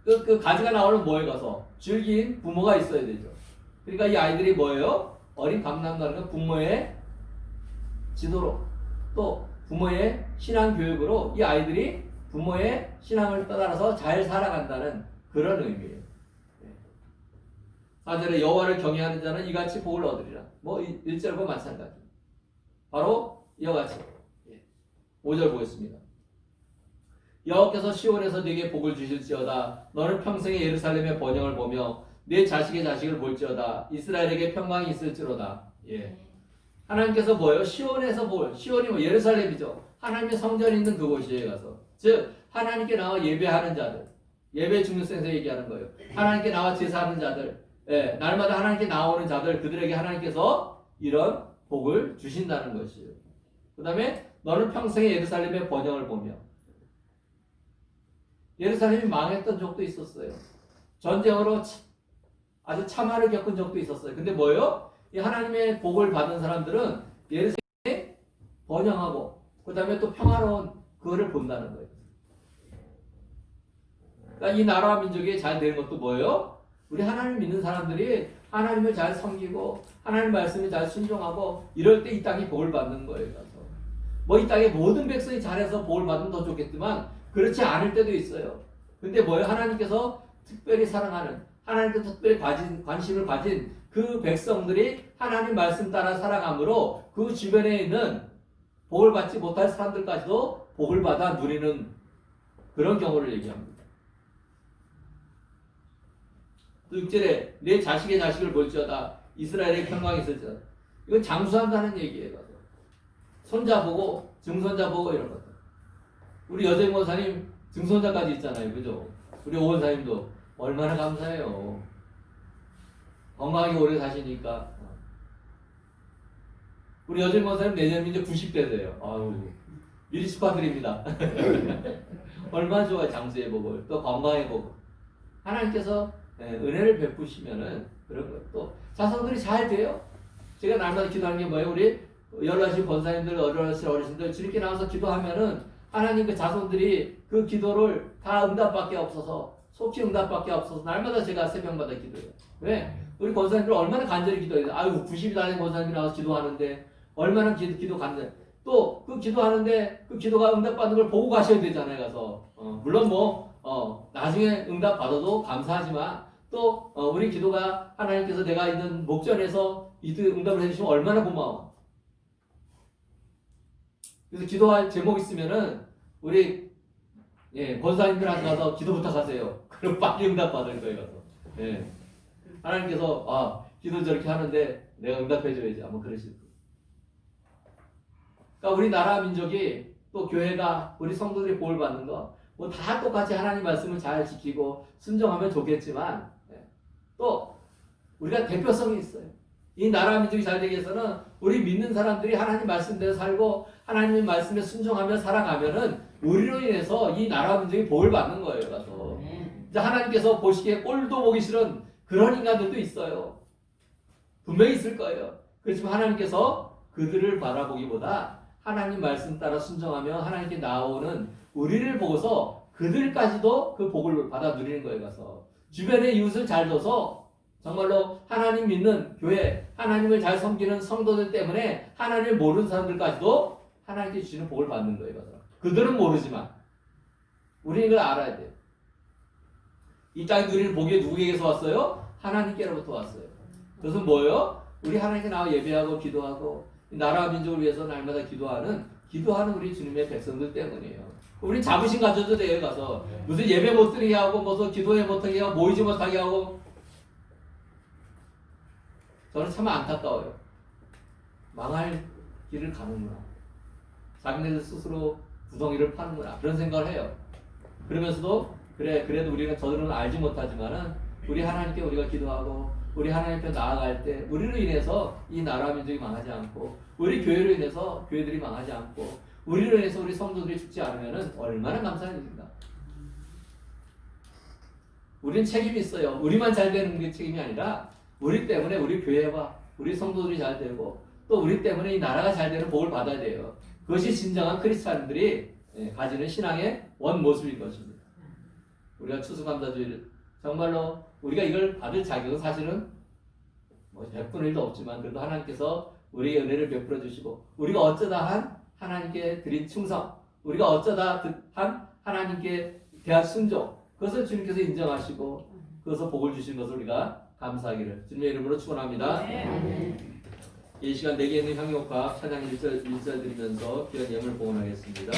그 가지가 나오는 뭐에 가서 줄기인 부모가 있어야 되죠. 그러니까 이 아이들이 뭐예요? 어린 감람나무는 부모의 지도로 또 부모의 신앙 교육으로 이 아이들이 부모의 신앙을 따라서 잘 살아간다는 그런 의미예요. 4절에 여호와를 경외하는 자는 이같이 복을 얻으리라. 뭐 1절과 마찬가지. 바로 이와 같이. 5절 보겠습니다. 여호와께서 시온에서 네게 복을 주실지어다. 너는 평생에 예루살렘의 번영을 보며 내 자식의 자식을 볼지어다. 이스라엘에게 평강이 있을지로다. 예. 하나님께서 뭐예요? 시온에서 볼. 시온이 뭐 예루살렘이죠. 하나님의 성전이 있는 그곳에 가서. 즉 하나님께 나와 예배하는 자들. 예배 중요성에서 얘기하는 거예요. 하나님께 나와 제사하는 자들. 예, 날마다 하나님께 나오는 자들. 그들에게 하나님께서 이런 복을 주신다는 것이에요. 그 다음에 너는 평생에 예루살렘의 번영을 보며 예루살렘이 망했던 적도 있었어요. 전쟁으로 아주 참화를 겪은 적도 있었어요. 근데 뭐예요? 이 하나님의 복을 받은 사람들은 예루살렘에 번영하고 그 다음에 또 평화로운 그거를 본다는 거예요. 그러니까 이 나라와 민족이 잘 되는 것도 뭐예요? 우리 하나님 믿는 사람들이 하나님을 잘 섬기고 하나님 말씀에 잘 순종하고 이럴 때 이 땅이 복을 받는 거예요. 뭐 이 땅의 모든 백성이 잘해서 복을 받으면 더 좋겠지만 그렇지 않을 때도 있어요. 근데 뭐예요? 하나님께서 특별히 사랑하는 하나님께서 특별히 관심을 가진 그 백성들이 하나님 말씀 따라 살아감으로 그 주변에 있는 복을 받지 못할 사람들까지도 복을 받아 누리는 그런 경우를 얘기합니다. 또 6절에 내 자식의 자식을 볼지어다. 이스라엘의 평강이 있을지어다. 이건 장수한다는 얘기예요. 손자 보고 증손자 보고 이런 것들. 우리 여정 권사님 증손자까지 있잖아요. 그죠? 우리 오 권사님도 얼마나 감사해요. 건강하게 오래 사시니까. 우리 여정 권사님 내년 이제 90대 돼요. 아유, 미리 축하드립니다. 얼마나 좋아요. 장수의 복을. 또 건강의 복을. 하나님께서 은혜를 베푸시면은 그런 것. 또 자손들이 잘 돼요. 제가 날마다 기도하는 게 뭐예요? 우리 연락하신 권사님들, 어르신들 주님께 나와서 기도하면은 하나님 그 자손들이 그 기도를 다 응답밖에 없어서 속히 응답밖에 없어서 날마다 제가 새벽마다 기도해요. 왜? 우리 권사님들 얼마나 간절히 기도해요. 아유 90이 다 된 권사님이 나와서 기도하는데 얼마나 기도 간절. 또 그 기도하는데 그 기도가 응답받는 걸 보고 가셔야 되잖아요. 가서 물론 나중에 응답 받아도 감사하지만 또 우리 기도가 하나님께서 내가 있는 목전에서 응답을 해주시면 얼마나 고마워. 그래서 기도할 제목 있으면은 우리 권사님들한테 가서 기도 부탁하세요. 그럼 빨리 응답 받을 거예요. 가서. 하나님께서 기도 저렇게 하는데 내가 응답해줘야지. 아마 그러실 거예요. 그러니까 우리나라 민족이 또 교회가 우리 성도들이 복을 받는 거 뭐 다 똑같이 하나님 말씀을 잘 지키고 순종하면 좋겠지만 또 우리가 대표성이 있어요. 이 나라 민족이 잘 되기 위해서는 우리 믿는 사람들이 하나님 말씀대로 살고 하나님 말씀에 순종하며 살아가면은 우리로 인해서 이 나라 민족이 복을 받는 거예요. 가서 이제 하나님께서 보시기에 꼴도 보기 싫은 그런 인간들도 있어요. 분명히 있을 거예요. 그렇지만 하나님께서 그들을 바라보기보다 하나님 말씀 따라 순종하며 하나님께 나오는 우리를 보고서 그들까지도 그 복을 받아 누리는 거예요. 가서 주변의 이웃을 잘 둬서 정말로 하나님 믿는 교회, 하나님을 잘 섬기는 성도들 때문에 하나님을 모르는 사람들까지도 하나님께 주시는 복을 받는 거예요. 가서 그들은 모르지만 우리는 이걸 알아야 돼요. 이 땅에 누리는 복이 누구에게서 왔어요? 하나님께로부터 왔어요. 그것은 뭐예요? 우리 하나님께 나와 예배하고 기도하고 나라 민족을 위해서 날마다 기도하는 우리 주님의 백성들 때문이에요. 우리 자부심 가져도 돼요. 가서 무슨 예배 못 드리게 하고 무슨 기도회 못하게 하고 모이지 못하게 하고 저는 참 안타까워요. 망할 길을 가는구나. 자기네들 스스로 구덩이를 파는구나. 그런 생각을 해요. 그러면서도 그래도 우리가 저들은 알지 못하지만은 우리 하나님께 우리가 기도하고 우리 하나님 앞에 나아갈 때 우리로 인해서 이 나라 민족이 망하지 않고 우리 교회로 인해서 교회들이 망하지 않고 우리로 인해서 우리 성도들이 죽지 않으면은 얼마나 감사한 일입니다. 우리는 책임이 있어요. 우리만 잘 되는 게 책임이 아니라 우리 때문에 우리 교회와 우리 성도들이 잘 되고 또 우리 때문에 이 나라가 잘 되는 복을 받아야 돼요. 그것이 진정한 크리스찬들이 가지는 신앙의 원 모습인 것입니다. 우리가 추수감사주의를 정말로 우리가 이걸 받을 자격은 사실은 뭐 100분의 1도 없지만 그래도 하나님께서 우리에게 은혜를 베풀어 주시고 우리가 어쩌다 한 하나님께 드린 충성, 우리가 어쩌다 한 하나님께 대한 순종, 그것을 주님께서 인정하시고 그것을 복을 주신 것을 우리가 감사하기를 주님의 이름으로 축원합니다. 이 시간 내게 있는 향유옥화 찬양 1절 드리면서 귀한 예물을 봉헌하겠습니다.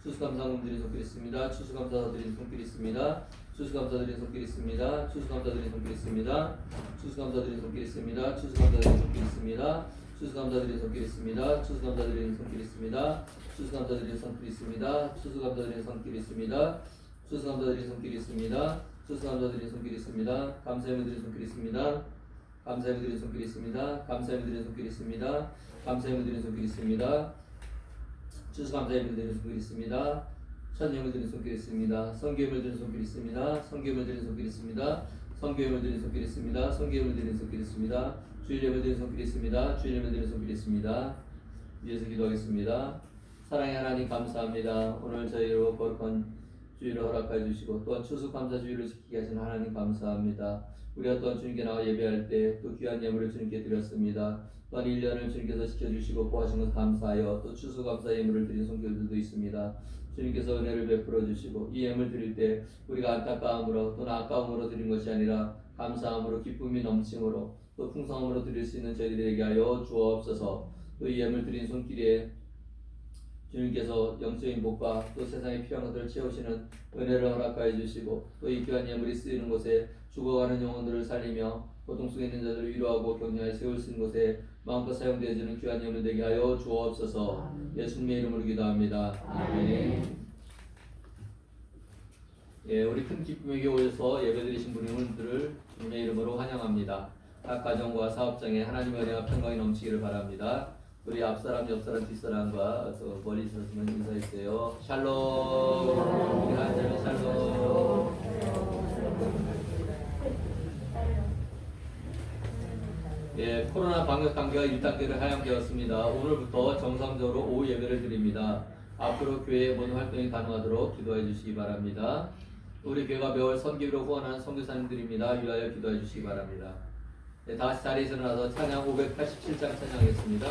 추수감사금 드린 손길 있습니다. 추수감사 드린 손길 있습니다. 추수감사 드린 손길 있습니다. 추수감사 드린 손길 있습니다. 추수감사 드린 손길 있습니다. 추수감사 드린 손길 있습니다. 추수감사 드린 손길 있습니다. 추수감사 드린 손길 있습니다. 추수감사 드린 손길 있습니다. 추수감사 드린 손길 있습니다. 추수감사 드린 손길 있습니다. 추수감사 드린 손길 있습니다. 감사함을 드린 손길 있습니다. 감사함을 드린 손길 있습니다. 감사함을 드린 손길 있습니다. 감사함을 드린 손길 있습니다. 추수감사함을 드린 손길 있습니다. 천령을 드린 손길 있습니다. 성교함을 드린 손길 있습니다. 성교함을 드린 손길 있습니다. 성교함을 드린 손길 있습니다. 성교함을 드린 손길 있습니다. 주일염을 드린 손길 있습니다. 주일염을 드린 손길 있습니다. 위에서 기도하겠습니다. 사랑의 하나님 감사합니다. 오늘 저희로 거룩한 주일을 허락하여 주시고 또한 추수감사주의를 지키게 하신 하나님 감사합니다. 우리가 또한 주님께 나와 예배할 때 또 귀한 예물을 주님께 드렸습니다. 또한 1년을 주님께서 지켜주시고 보호하신 것 감사하여 또 추수감사 예물을 드린 손길들도 있습니다. 주님께서 은혜를 베풀어 주시고 이 예물 드릴 때 우리가 안타까움으로 또는 아까움으로 드린 것이 아니라 감사함으로 기쁨이 넘침으로 또 풍성함으로 드릴 수 있는 저희들에게 하여 주옵소서. 또 이 예물 드린 손길에 주님께서 영적인 복과 또 세상에 필요한 것들을 채우시는 은혜를 허락하여 주시고 또 이 귀한 예물이 쓰이는 곳에 죽어가는 영혼들을 살리며 고통 속에 있는 자들을 위로하고 격려하여 세울 수 있는 곳에 마음껏 사용되어지는 귀한 예물 되게 하여 주옵소서. 예수님의 이름으로 기도합니다. 아멘. 예, 우리 큰 기쁨에게 오셔서 예배드리신 분들을 주님의 이름으로 환영합니다. 각 가정과 사업장에 하나님의 은혜와 평강이 넘치기를 바랍니다. 우리 앞사람, 옆사람, 뒷사람과 또 멀리 있으시면 인사해주세요. 샬롬. 우리 하나님의 샬롬. 예, 코로나 방역 단계가 1단계를 하향되었습니다. 오늘부터 정상적으로 오후 예배를 드립니다. 앞으로 교회의 모든 활동이 가능하도록 기도해 주시기 바랍니다. 우리 교회가 매월 선교로 후원하는 선교사님들입니다. 위하여 기도해 주시기 바랍니다. 네, 다시 자리에서 일어나서 찬양 587장 찬양하겠습니다.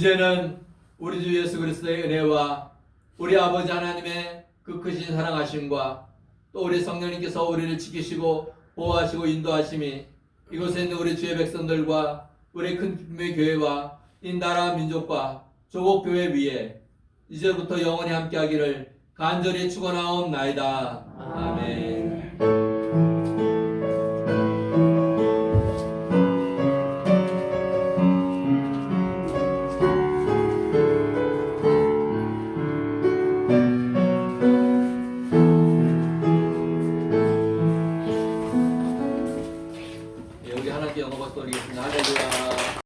이제는 우리 주 예수 그리스도의 은혜와 우리 아버지 하나님의 그 크신 사랑하심과 또 우리 성령님께서 우리를 지키시고 보호하시고 인도하심이 이곳에 있는 우리 주의 백성들과 우리 큰 기쁨의 교회와 이 나라 민족과 조국 교회 위에 이제부터 영원히 함께하기를 간절히 축원하옵나이다. 아멘.